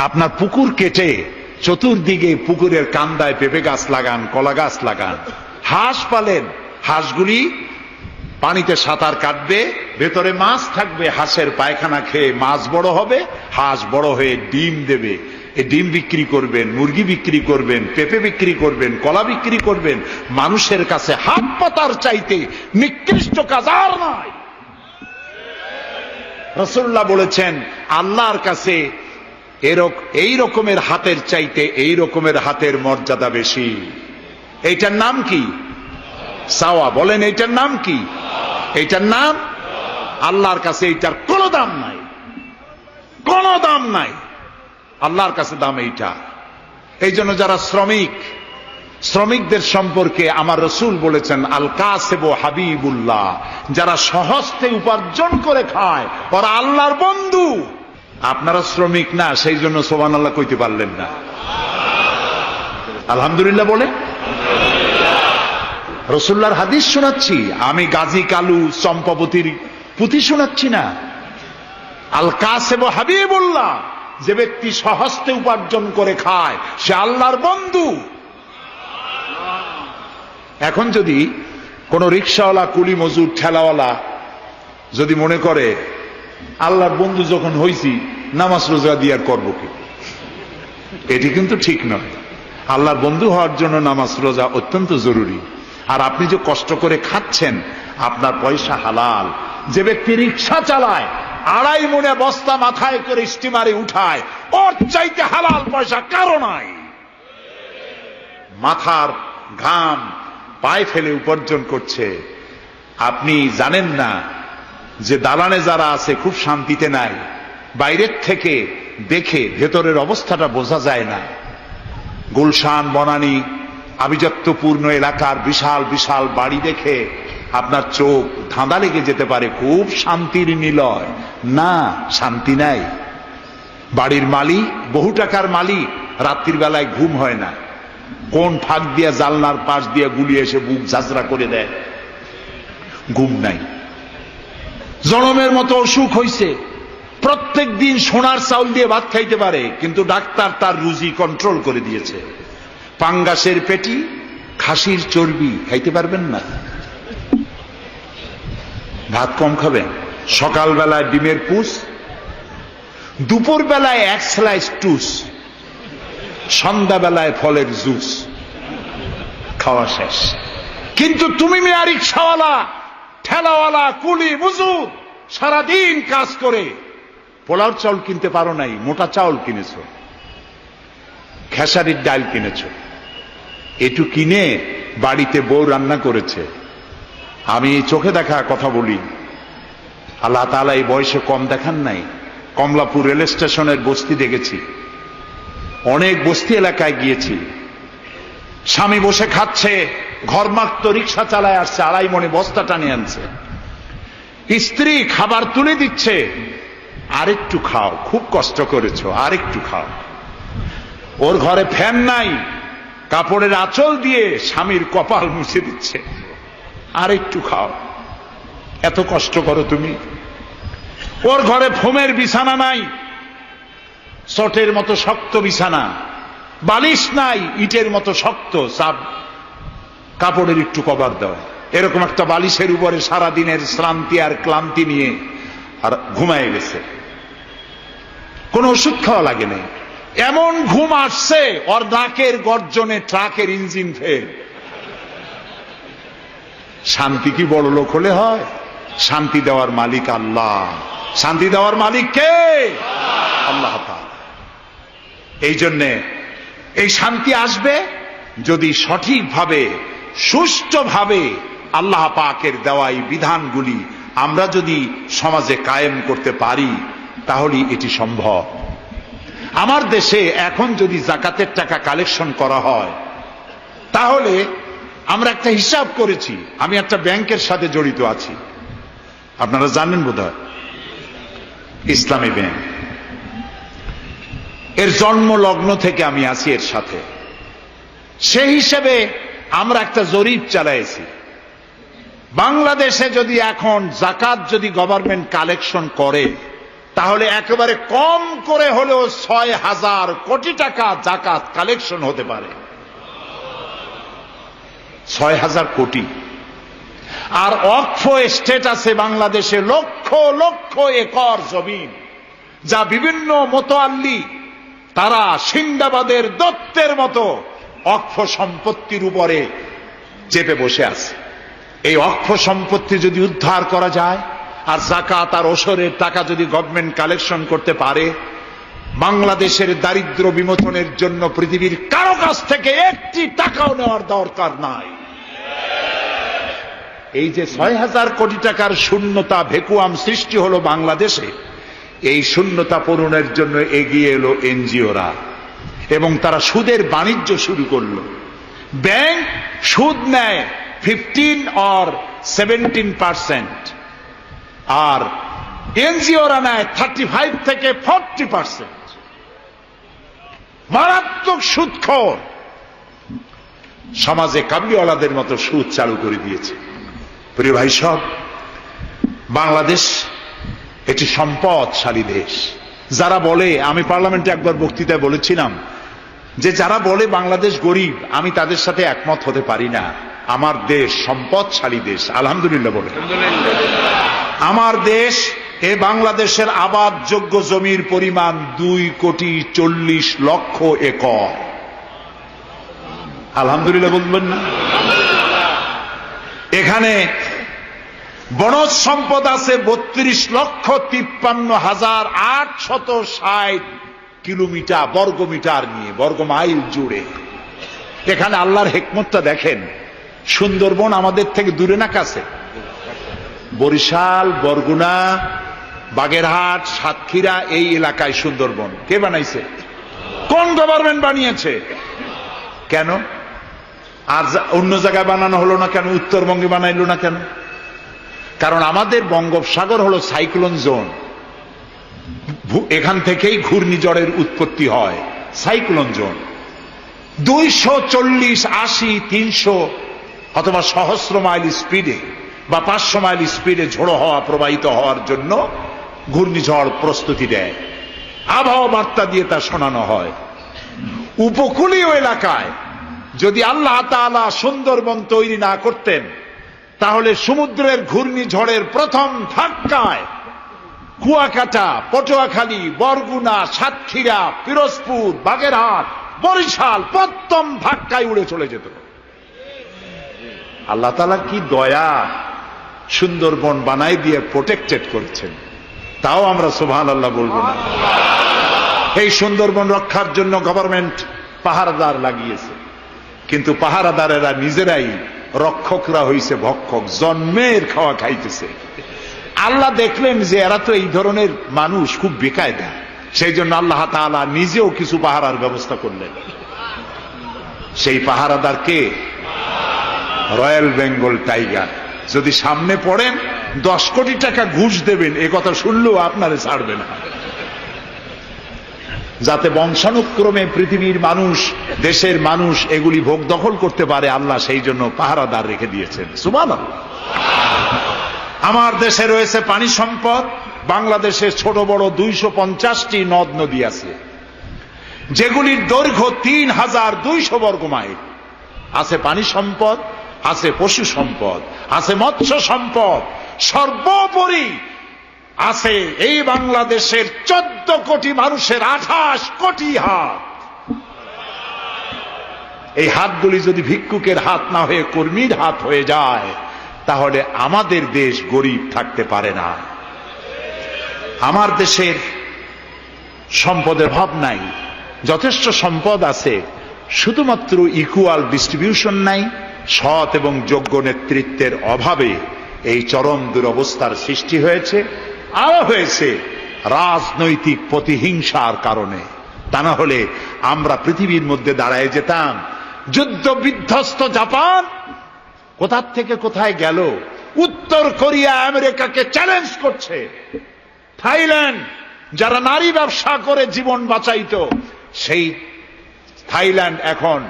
আপনার পুকুর কেটে চতুর্দিকে পুকুরের কান্দায় পেঁপে গাছ লাগান, কলা গাছ লাগান। হাঁস পালেন, হাঁসগুলি পানিতে সাঁতার কাটবে, ভেতরে মাছ থাকবে, হাঁসের পায়খানা খেয়ে মাছ বড় হবে, হাঁস বড় হয়ে ডিম দেবে। এই ডিম বিক্রি করবেন, মুরগি বিক্রি করবেন, পেঁপে বিক্রি করবেন, কলা বিক্রি করবেন। মানুষের কাছে হাত পাতার চাইতে নিকৃষ্ট কাজ আর নাই। রাসূলুল্লাহ বলেছেন, আল্লাহর কাছে এই রকমের হাতের চাইতে এই রকমের হাতের মর্যাদা বেশি। এইটার নাম কি? সাওয়া। বলেন এইটার নাম কি? এইটার নাম আল্লাহর কাছে এইটার কোনো দাম নাই, কোনো দাম নাই। আল্লাহর কাছে দাম এইটা। এই জন্য যারা শ্রমিকদের সম্পর্কে আমার রাসূল বলেছেন, আল কাসিবু হাবিবুল্লাহ, যারা সহজে উপার্জন করে খায় ওরা আল্লাহর বন্ধু। আপনারা শ্রমিক না, সেই জন্য সুবহানাল্লাহ কইতে পারলেন না। আলহামদুলিল্লাহ বলে। রাসূলুল্লাহর হাদিস শোনাচ্ছি, আমি গাজী কালু চম্পাবতীর পুঁথি শোনাচ্ছি না। আল কাসিবু হাবিবুল্লাহ, যে ব্যক্তি সহজে উপার্জন করে খায় সে আল্লাহর বন্ধু। এখন যদি কোন রিক্সাওয়ালা, কুলি মজুর, ঠেলাওয়ালা যদি মনে করে আল্লাহর বন্ধু যখন হইছি নামাজ রোজা দিয়ে আর করবো কি, এটি কিন্তু ঠিক নয়। আল্লাহর বন্ধু হওয়ার জন্য নামাজ রোজা অত্যন্ত জরুরি। আর আপনি যে কষ্ট করে খাচ্ছেন, আপনার পয়সা হালাল। যে ব্যক্তি রিক্সা চালায়, 2.5 মণে বস্তা মাথায় করে স্টিমারে উঠায়, ওর চাইতে হালাল পয়সা কারো নাই। মাথার ঘাম পায়ে ফেলে উপার্জন করছে। আপনি জানেন না যে দালানে যারা আছে খুব শান্তিতে নাই। বাইরের থেকে দেখে ভেতরের অবস্থাটা বোঝা যায় না। গুলশান, বনানী, আভিজাত্যপূর্ণ এলাকার বিশাল বিশাল বাড়ি দেখে আপনার চোখ ধাঁধা লেগে যেতে পারে, খুব শান্তির নিলয়। না, শান্তি নাই। বাড়ির মালিক, বহু টাকার মালিক, রাত্রির বেলায় ঘুম হয় না। কোন ফাঁক দিয়া জালনার পাশ দিয়ে গুলি এসে বুক ঝাঁঝরা করে দেয়, ঘুম নাই। জনমের মতো অসুখ হইছে, প্রত্যেক দিন সোনার চাউল দিয়ে ভাত খাইতে পারে, কিন্তু ডাক্তার তার রুজি কন্ট্রোল করে দিয়েছে। পাঙ্গাসের পেটি, খাসির চর্বি খাইতে পারবেন না, ভাত কম খাবেন। সকালবেলায় ডিমের পুষ, দুপুর বেলায় 1 স্লাইস টুস, সন্ধ্যাবেলায় ফলের জুস, খাওয়া শেষ। কিন্তু তুমি মিয়া রিক্সাওয়ালা, ঠেলাওয়ালা, কুলি মজুর, সারাদিন কাজ করে পোলাও চাউল কিনতে পারো নাই, মোটা চাউল কিনেছ, খেসারির ডাল কিনেছ। এটু কিনে বাড়িতে বউ রান্না করেছে। আমি চোখে দেখা কথা বলি, আল্লাহ তাআলা এই বয়সে কম দেখান নাই। কমলাপুর রেল স্টেশনের বস্তি দেখেছি, অনেক বস্তি এলাকায় গিয়েছি। স্বামী বসে খাচ্ছে, ঘরমাক্ত রিক্সা চালায় আসছে, 2.5 মণে বস্তা টানে আনছে। স্ত্রী খাবার তুলে দিচ্ছে, আরেকটু খাও, খুব কষ্ট করেছো, আরেকটু খাও। ওর ঘরে ফ্যান নাই, কাপড়ের আঁচল দিয়ে স্বামীর কপাল মুছে দিচ্ছে, আরেকটু খাও, এত কষ্ট করো তুমি। ওর ঘরে ফোমের বিছানা নাই, চটের মতো শক্ত বিছানা, বালিশ নাই, ইটের মতো শক্ত, চাপ কাপড়ের একটু কভার দাও। এরকম একটা বালিশের উপরে সারা দিনের শ্রান্তি আর ক্লান্তি নিয়ে আর ঘুমায় গেছে। কোন ওষুধ খাওয়া লাগে নাই, এমন ঘুম আসছে ওর নাকের গর্জনে ট্রাকের ইঞ্জিন ফেল। শান্তি কি বড় লোক হলে হয়? শান্তি দেওয়ার মালিক আল্লাহ। শান্তি দেওয়ার মালিক কে? আল্লাহ তাআলা। এই জন্যে এই শান্তি আসবে যদি সঠিকভাবে, সুষ্ঠুভাবে আল্লাহ পাকের দেওয়া এই বিধানগুলি আমরা যদি সমাজে কায়েম করতে পারি, তাহলে এটি সম্ভব। আমার দেশে এখন যদি যাকাতের টাকা কালেকশন করা হয়, তাহলে আমরা একটা হিসাব করেছি। আমি একটা ব্যাংকের সাথে জড়িত আছি, আপনারা জানেন বোধহয়, ইসলামী ব্যাংক। এর জন্ম লগ্ন থেকে আমি আছি এর সাথে। সেই হিসেবে আমরা একটা জরিপ চালাইছি। বাংলাদেশে যদি এখন যাকাত যদি গভর্নমেন্ট কালেকশন করে, তাহলে একেবারে কম করে হলেও 6,000 কোটি টাকা যাকাত কালেকশন হতে পারে। 6,000 কোটি। আর ওয়াকফ এস্টেট আছে বাংলাদেশে লক্ষ লক্ষ একর জমিন, যা বিভিন্ন মোতাল্লি তারা সিন্দাবাদের দত্তের মতো ওয়াকফ সম্পত্তির উপরে চেপে বসে আছে। এই ওয়াকফ সম্পত্তি যদি উদ্ধার করা যায়, আর যাকাত আর ওশরের টাকা যদি গভর্নমেন্ট কালেকশন করতে পারে, বাংলাদেশের দারিদ্র বিমোচনের জন্য পৃথিবীর কারো কাছ থেকে একটি টাকাও নেওয়ার দরকার নাই। এই যে 6,000 কোটি টাকার শূন্যতা, ভ্যাকুয়াম সৃষ্টি হলো বাংলাদেশে, এই শূন্যতা পূরণের জন্য এগিয়ে এলো এনজিওরা, এবং তারা সুদের বাণিজ্য শুরু করলো। ব্যাংক সুদ নেয় 15 or 17%, আর এনজিওরা নেয় 35 থেকে 40%। মারাত্মক সুদখোর। সমাজে কাবলিওয়ালাদের মতো সুদ চালু করে দিয়েছে। প্রিয় ভাই সব, বাংলাদেশ এটি সম্পদশালী দেশ। যারা বলে, আমি পার্লামেন্টে একবার বক্তৃতায় বলেছিলাম যে যারা বলে বাংলাদেশ গরিব, আমি তাদের সাথে একমত হতে পারি না। আমার দেশ সম্পদশালী দেশ, আলহামদুলিল্লাহ বলে। আমার দেশ, এ বাংলাদেশের আবাদযোগ্য জমির পরিমাণ 2,40,00,000 একর। আলহামদুলিল্লাহ বলবেন না? এখানে বনজ সম্পদ আছে 32,53,860 কিলোমিটার বর্গমিটার নিয়ে, বর্গমাইল জুড়ে। এখানে আল্লাহর হিকমতটা দেখেন। সুন্দরবন আমাদের থেকে দূরে না কাছে? বরিশাল, বরগুনা, বাগেরহাট, সাতক্ষীরা, এই এলাকায় সুন্দরবন কে বানাইছে? কোন গভর্নমেন্ট বানিয়েছে? কেন? আর অন্য জায়গায় বানানো হলো না কেন? উত্তরবঙ্গে বানাইলো না কেন? কারণ আমাদের বঙ্গোপসাগর হলো সাইক্লোন জোন, এখান থেকেই ঘূর্ণিঝড়ের উৎপত্তি হয়। সাইক্লোন জোন 240, 80, 300 অথবা সহস্র মাইল স্পিডে বা 500 মাইল স্পিডে ঝোড়ো হওয়া প্রবাহিত হওয়ার জন্য ঘূর্ণিঝড় প্রস্তুতি দেয়। আবহাওয়া বার্তা দিয়ে তা শোনানো হয়। উপকূলীয় এলাকায় যদি আল্লাহ তাআলা সুন্দরবন তৈরি না করতেন, তাহলে সমুদ্রের ঘূর্ণিঝড়ের প্রথম ধাক্কায় কুয়াকাটা, পটুয়াখালী, বরগুনা, সাতক্ষীরা, পিরোজপুর, বাগেরহাট, বরিশাল প্রথম ধাক্কায় উড়ে চলে যেত। আল্লাহ তাআলা কি দয়া, সুন্দরবন বানাই দিয়ে প্রোটেক্টেড করছেন। তাও আমরা সুবহানাল্লাহ বলবো না। এই সুন্দরবন রক্ষার জন্য গভর্নমেন্ট পাহারাদার লাগিয়েছে, কিন্তু পাহারাদারেরা নিজেরাই রক্ষকরা হইছে ভক্ষক, জন্মের খাওয়া খাইতেছে। আল্লাহ দেখলেন যে এরা তো এই ধরনের মানুষ খুব বেকায়দা, সেই জন্য আল্লাহ তাআলা নিজেও কিছু পাহারার ব্যবস্থা করলেন। সেই পাহারাদার কে? Royal Bengal tiger. যদি সামনে পড়েন 10 কোটি টাকা ঘুষ দেবেন, এ কথা শুনলেও আপনারে ছাড়বে না। যাতে বংশানুক্রমে পৃথিবীর মানুষ, দেশের মানুষ এগুলি ভোগ দখল করতে পারে, আল্লাহ সেই জন্য পাহারাদার রেখে দিয়েছেন। সুবহানাল্লাহ। আমার দেশে রয়েছে পানি সম্পদ। বাংলাদেশে ছোট বড় 250টি নদ নদী আছে, যেগুলির দৈর্ঘ্য 3,200 বর্গ মাইল। আছে পানি সম্পদ, আছে পশু সম্পদ, আছে মৎস্য সম্পদ, সর্বোপরি আছে এই বাংলাদেশের 14 কোটি মানুষের 28 কোটি হাত। এই হাতগুলি যদি ভিক্ষুকের হাত না হয়ে কর্মীর হাত হয়ে যায়, তাহলে আমাদের দেশ গরিব থাকতে পারে না। আমার দেশের সম্পদের অভাব নাই, যথেষ্ট সম্পদ আছে, শুধুমাত্র ইকুয়াল ডিস্ট্রিবিউশন নাই। সৎ এবং যোগ্য নেতৃত্বের অভাবে এই চরম দুরবস্থার সৃষ্টি হয়েছে। আরো হয়েছে রাজনৈতিক প্রতিহিংসার কারণে। তা না হলে আমরা পৃথিবীর মধ্যে দাঁড়ায় যেতাম। যুদ্ধ বিধ্বস্ত জাপান কোথা থেকে কোথায় গেল? উত্তর কোরিয়া আমেরিকাকে চ্যালেঞ্জ করছে। থাইল্যান্ড, যারা নারী ব্যবসা করে জীবন বাঁচাইতো, সেই থাইল্যান্ড এখন,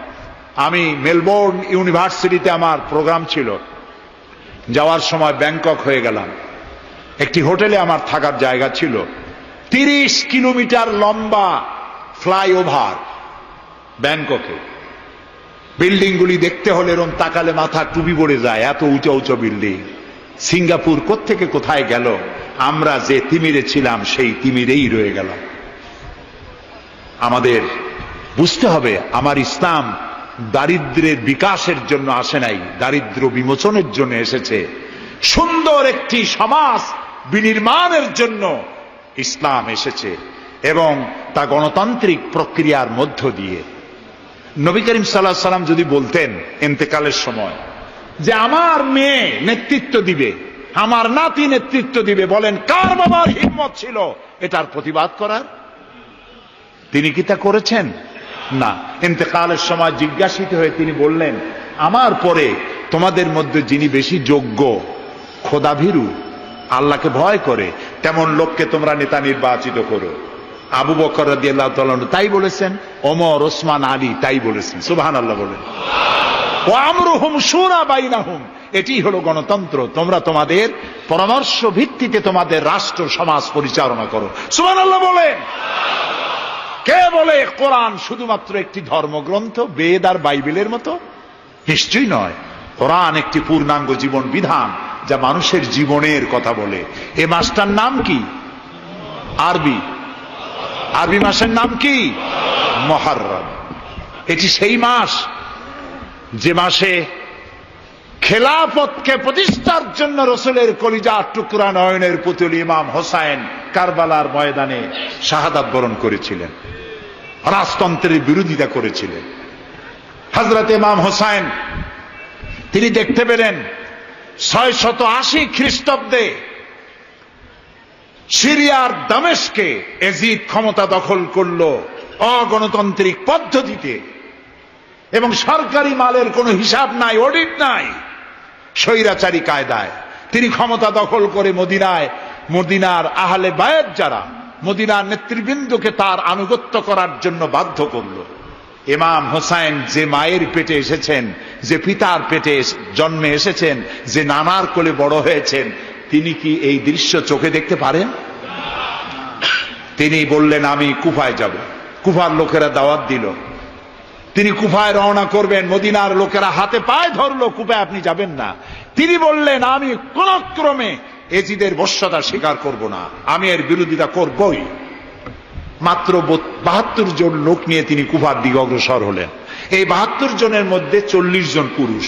আমি মেলবোর্ন ইউনিভার্সিটিতে আমার প্রোগ্রাম ছিল, যাওয়ার সময় ব্যাংকক হয়ে গেলাম। একটি হোটেলে আমার থাকার জায়গা ছিল। 30 কিলোমিটার লম্বা ফ্লাইওভার ব্যাংককে। বিল্ডিংগুলি দেখতে হলে এরকম তাকালে মাথা টুপি পড়ে যায়, এত উঁচু উঁচু বিল্ডিং। সিঙ্গাপুর কোত্থেকে কোথায় গেল? আমরা যে তিমিরে ছিলাম সেই তিমিরেই রয়ে গেলাম। আমাদের বুঝতে হবে, আমার ইসলাম দারিদ্র্যের বিকাশের জন্য আসে নাই, দারিদ্র্য বিমোচনের জন্য এসেছে। সুন্দর একটি সমাজ বিনির্মাণের জন্য ইসলাম এসেছে, এবং তা গণতান্ত্রিক প্রক্রিয়ার মধ্য দিয়ে। নবী করিম সাল্লাল্লাহু আলাইহি সাল্লাম যদি বলতেন ইন্তেকালের সময় যে আমার মেয়ে নেতৃত্ব দিবে, আমার নাতি নেতৃত্ব দিবে, বলেন কার বাবার হিম্মত ছিল এটার প্রতিবাদ করার? তিনি কি তা করেছেন? না। ইন্তেকালের সময় জিজ্ঞাসিত হয়ে তিনি বললেন, আমার পরে তোমাদের মধ্যে যিনি বেশি যোগ্য, খোদাভীরু, আল্লাহকে ভয় করে, তেমন লোককে তোমরা নেতা নির্বাচিত করো। আবু বকর রাদিয়াল্লাহু তাআলা তাই বলেছেন, ওমর, ওসমান, আলী তাই বলেছেন। সুবহানাল্লাহ বলেন। ওয়া আমরুহুম শুরা বাইনাহুম, এটি হলো গণতন্ত্র। তোমরা তোমাদের পরামর্শ ভিত্তিতে তোমাদের রাষ্ট্র সমাজ পরিচালনা করো। সুবহানাল্লাহ বলেন। কে বলে কোরআন শুধুমাত্র একটি ধর্মগ্রন্থ, বেদ আর বাইবেলের মতো? নিশ্চয়ই নয়। কোরআন একটি পূর্ণাঙ্গ জীবন বিধান যা মানুষের জীবনের কথা বলে। এ মাসটার নাম কি? আরবি মাসের নাম কি? মুহররম। এটি সেই মাস যে মাসে খেলাফতকে প্রতিষ্ঠার জন্য রসুলের কলিজার টুকরা নয়নের পুতুল ইমাম হোসাইন কারবালার ময়দানে শাহাদাত বরণ করেছিলেন, রাজতন্ত্রের বিরোধিতা করেছিলেন। হযরত ইমাম হোসাইন তিনি দেখতে পেলেন 680 খ্রিস্টাব্দে সিরিয়ার দামেস্কে এজিদ ক্ষমতা দখল করলো অগণতান্ত্রিক পদ্ধতিতে, এবং সরকারি মালের কোনো হিসাব নাই, অডিট নাই, স্বৈরাচারী কায়দায় তিনি ক্ষমতা দখল করে মদিনার আহলে বায়াত যারা মদিনার নেতৃবৃন্দকে তার আনুগত্য করার জন্য বাধ্য করলো। ইমাম হোসাইন যে মায়ের পেটে এসেছেন, যে পিতার পেটে জন্মে এসেছেন, যে নানার কোলে বড় হয়েছেন, তিনি কি এই দৃশ্য চোখে দেখতে পারেন? তিনি বললেন আমি কুফায় যাব। কুফার লোকেরা দাওয়াত দিল, তিনি কুফায় রওনা করবেন। মদিনার লোকেরা হাতে পায়ে ধরলো, কুফায় আপনি যাবেন না। তিনি বললেন আমি কোন ক্রমে এজিদের বশ্যতা স্বীকার করব না, আমি এর বিরোধিতা করবই। মাত্র 72 জন লোক নিয়ে তিনি কুফার দিকে অগ্রসর হলেন। এই 72 জনের মধ্যে 40 জন পুরুষ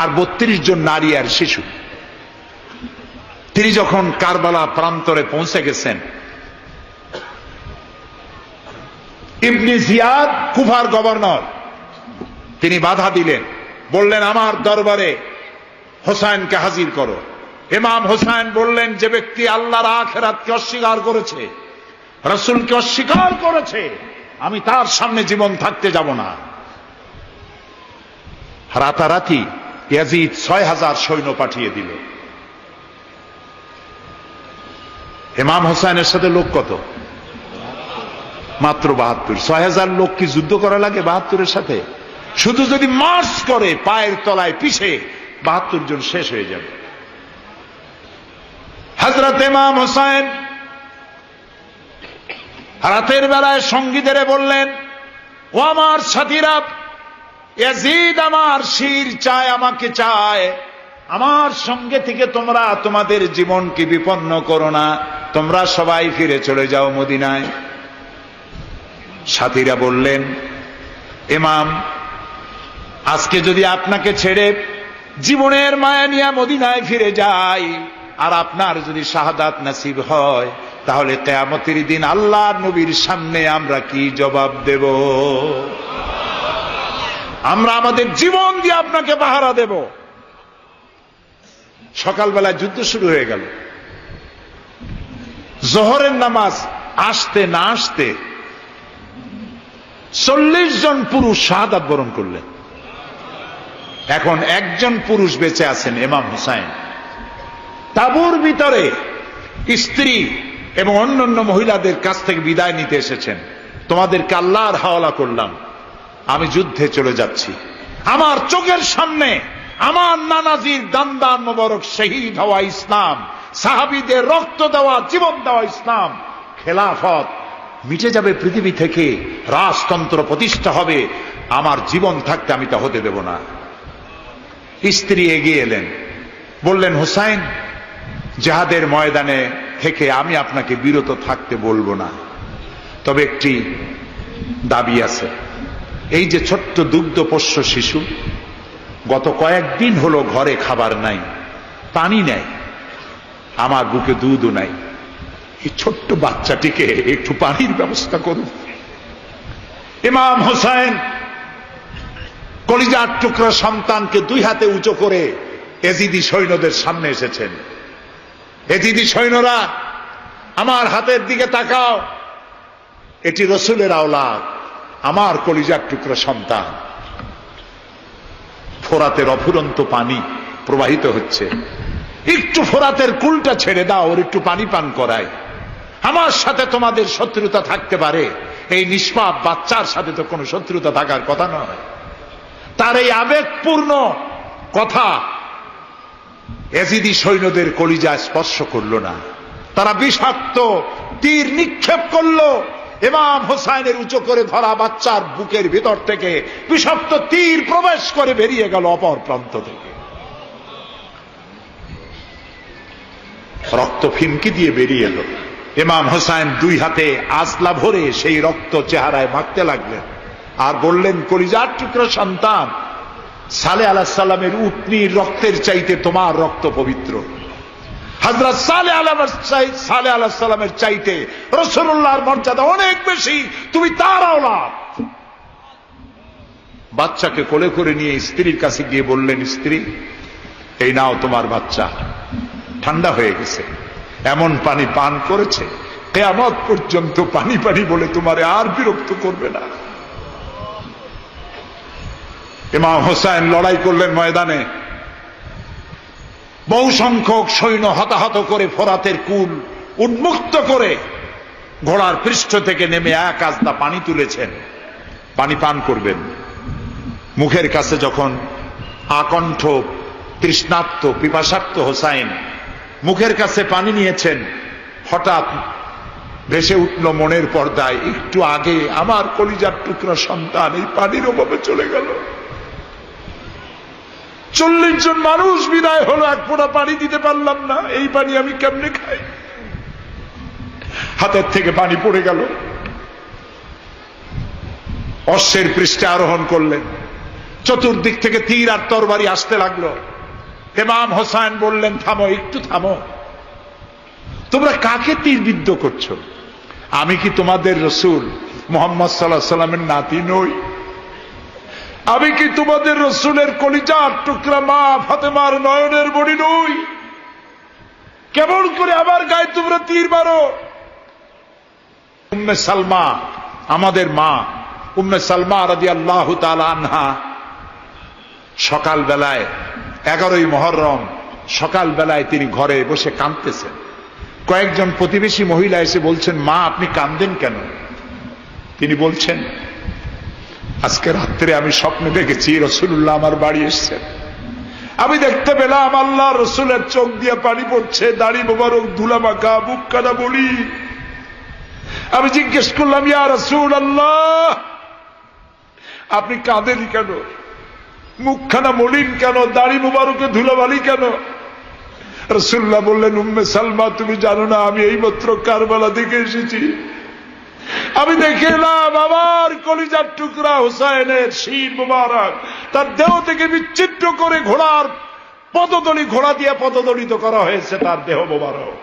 আর 32 জন নারী আর শিশু। তিনি যখন কারবালা প্রান্তরে পৌঁছে গেছেন, ইবনে জিয়াদ কুফার গভর্নর, তিনি বাধা দিলেন, বললেন আমার দরবারে হোসাইনকে হাজির করো। ইমাম হোসাইন বললেন যে ব্যক্তি আল্লাহর আখিরাতকে অস্বীকার করেছে, রাসূলকে অস্বীকার করেছে, আমি তার সামনে জীবন থাকতে যাব না। রাতারাতি ইয়াজিদ 6000 সৈন্য পাঠিয়ে দিল। ইমাম হোসাইনের সাথে লোক কত? মাত্র 72। 6000 লোক কি যুদ্ধ করা লাগে 72-এর সাথে? শুধু যদি মার্চ করে পায়ের তলায় পিছে 72 জন শেষ হয়ে যাবে। হযরত ইমাম হোসাইন রাতের বেলায় সঙ্গীদের বললেন, ও আমার সাথীরা, ইয়াজিদ আমার শির চায়, আমাকে চায়, আমার সঙ্গে থেকে তোমরা তোমাদের জীবনকে বিপন্ন করো না, তোমরা সবাই ফিরে চলে যাও মদিনায়। সাথীরা বললেন, ইমাম আজকে যদি আপনাকে ছেড়ে জীবনের মায়া নিয়ে মদিনায় ফিরে যাই, আর আপনার যদি শাহাদাত নসিব হয়, তাহলে কিয়ামতের দিন আল্লাহর নবীর সামনে আমরা কি জবাব দেব? আমরা আমাদের জীবন দিয়ে আপনাকে পাহারা দেব। সকালবেলা যুদ্ধ শুরু হয়ে গেল। জোহরের নামাজ আসতে না আসতে 40 জন পুরুষ শাহাদাত বরণ করলেন। এখন একজন পুরুষ বেঁচে আছেন, ইমাম হুসাইন। তাঁবুর ভিতরে স্ত্রী এবং অন্যান্য মহিলাদের কাছ থেকে বিদায় নিতে এসেছেন। তোমাদেরকে আল্লাহর হাওয়ালা করলাম, আমি যুদ্ধে চলে যাচ্ছি। আমার চোখের সামনে আমার নানাজির দান্দান মোবারক শহীদ হওয়া ইসলাম, সাহাবীদের রক্ত দেওয়া, জীবন দেওয়া ইসলাম, খেলাফত মিটে যাবে পৃথিবী থেকে, রাজতন্ত্র প্রতিষ্ঠা হবে, আমার জীবন থাকতে আমি তা হতে দেব না। স্ত্রী এগিয়ে এলেন, বললেন, হুসাইন জিহাদের ময়দানে থেকে আমি আপনাকে বিরত থাকতে বলবো না, তবে একটি দাবি আছে। এই যে ছোট্ট দুগ্ধপোষ্য শিশু, গত কয়েকদিন হলো ঘরে খাবার নাই, পানি নাই, আমার বুকে দুধও নাই, এই ছোট্ট বাচ্চাটিকে একটু পানির ব্যবস্থা করুন। ইমাম হোসাইন কলিজার টুকরা সন্তানকে দুই হাতে উঁচু করে এজিদি সৈন্যদের সামনে এসেছেন। এজিদি সৈন্যরা, আমার হাতের দিকে তাকাও, এটি রসুলের আওলাদ, আমার কলিজার টুকরা সন্তান। ফোরাতের অফুরন্ত পানি প্রবাহিত হচ্ছে, একটু ফোরাতের কুলটা ছেড়ে দাও, ওর একটু পানি পান করায়। আমার সাথে তোমাদের শত্রুতা থাকতে পারে, এই নিষ্পাপ বাচ্চার সাথে তো কোনো শত্রুতা থাকার কথা নয়। তার এই আবেগপূর্ণ কথা এজিদি সৈন্যদের কলিজা স্পর্শ করল না। তারা বিষাক্ত তীর নিক্ষেপ করলো ইমাম হোসাইনের উঁচু করে ধরা বাচ্চার বুকের ভিতর থেকে বিষাক্ত তীর প্রবেশ করে বেরিয়ে গেল অপর প্রান্ত থেকে। রক্ত ফিনকি দিয়ে বেরিয়ে এলো। ইমাম হোসাইন দুই হাতে আজলা ভরে সেই রক্ত চেহারায় মাখতে লাগলেন আর বললেন, কলিজার টুকরো সন্তান, সালেহ আলাইহিস সালামের উটনির রক্তের চাইতে তোমার রক্ত পবিত্র। হযরত সালেহ আলাইহিস সালামের চাইতে রাসূলুল্লাহর মর্যাদা অনেক বেশি, তুমি তার আওলাদ। বাচ্চাকে কোলে করে নিয়ে স্ত্রীর কাছে গিয়ে বললেন, স্ত্রী, এই নাও তোমার বাচ্চা, ঠান্ডা হয়ে গেছে, এমন পানি পান করেছে কিয়ামত পর্যন্ত পানি পানি বলে তোমারে আর বিরক্ত করবে না। ইমাম হোসাইন লড়াই করলেন ময়দানে, বহু সংখ্যক সৈন্য হতাহত করে ফোরাতের কুল উন্মুক্ত করে ঘোড়ার পৃষ্ঠ থেকে নেমে এক আজদা পানি তুলেছেন, পানি পান করবেন। মুখের কাছে যখন আকণ্ঠ তৃষ্ণার্ত পিপাসার্ত হোসাইন মুখের কাছে পানি নিয়েছেন, হঠাৎ ভেসে উঠল মনের পর্দায়, একটু আগে আমার কলিজার টুকরা সন্তান এই পানির অভাবে চলে গেল। 40 জন মানুষ বিদায় হলো, এক ফোঁটা পানি দিতে পারলাম না, এই পানি আমি কেমনে খাই? হাতের থেকে পানি পড়ে গেল। অশ্বের পৃষ্ঠে আরোহণ করলেন, চতুর্দিক থেকে তীর আর তরবারি আসতে লাগলো। ইমাম হোসাইন বললেন, থামো, একটু থামো, তোমরা কাকে তীরবিদ্ধ করছো? আমি কি তোমাদের রসুল মুহাম্মদ সাল্লাল্লাহু আলাইহি সাল্লামের নাতি নই? আমি কি তোমাদের রসুলের কলিজার টুকরা মা ফাতেমার নয়নের মণি নই? কেমন করে আমার গায়ে তোমরা তীর মারো? উম্মে সালমা, আমাদের মা উম্মে সালমা রাদিয়াল্লাহু তাআলা আনহা, সকাল বেলায় 11ই মুহররম সকাল বেলায় তিনি ঘরে বসে কাঁদতেছেন। কয়েকজন প্রতিবেশী মহিলা এসে বলছেন, মা আপনি কাঁদেন কেন? তিনি বলছেন, আজকে রাত্রে আমি স্বপ্নে দেখেছি রাসূলুল্লাহ আমার বাড়ি এসেছেন। আমি দেখতে পেলাম আল্লাহ রসুলের চোখ দিয়ে পানি পড়ছে, দাড়ি মোবারক ধুলা মাখা, বুক কাটা বলি। আমি জিজ্ঞেস করলাম, ইয়া রাসূলুল্লাহ, আপনি কাঁদেন কেন? মুখখানা মলিন কেন? দাড়ি মোবারকে ধুলাবালি কেন? রাসূলুল্লাহ বললেন, উম্মে সালমা, তুমি জানো না আমি এইমাত্র কারবালা থেকে এসেছি। আমি দেখে এলাম আমার কলিজার টুকরা হুসাইনের শির মুবারক তার দেহ থেকে বিচ্ছিন্ন করে ঘোড়ার পদতলি, ঘোড়া দিয়ে পদদলিত করা হয়েছে তার দেহ মুবারক।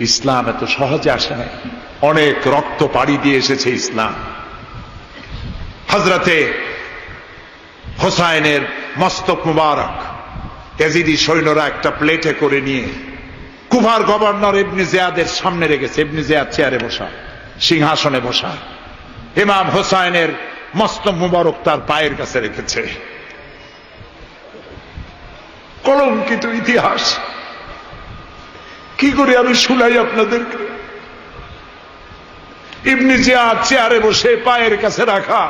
ইসলাম এত সহজে আসে না, অনেক রক্ত পাড়ি দিয়ে এসেছে ইসলাম। হযরতে হোসাইনের মস্তক মুবারক এজিদি সৈন্যরা একটা প্লেটে করে নিয়ে কুফার গভর্নর ইবনে জিয়াদের সামনে রেখেছে। ইবনে জিয়াদ চেয়ারে বসা, সিংহাসনে বসা, ইমাম হোসাইনের মস্তক মুবারক তার পায়ের কাছে রেখেছে। কলঙ্কিত ইতিহাস, কি করে আমি শুনাই আপনাদেরকে? ইবনে জিয়াদ চেয়ারে বসে পায়ের কাছে রাখা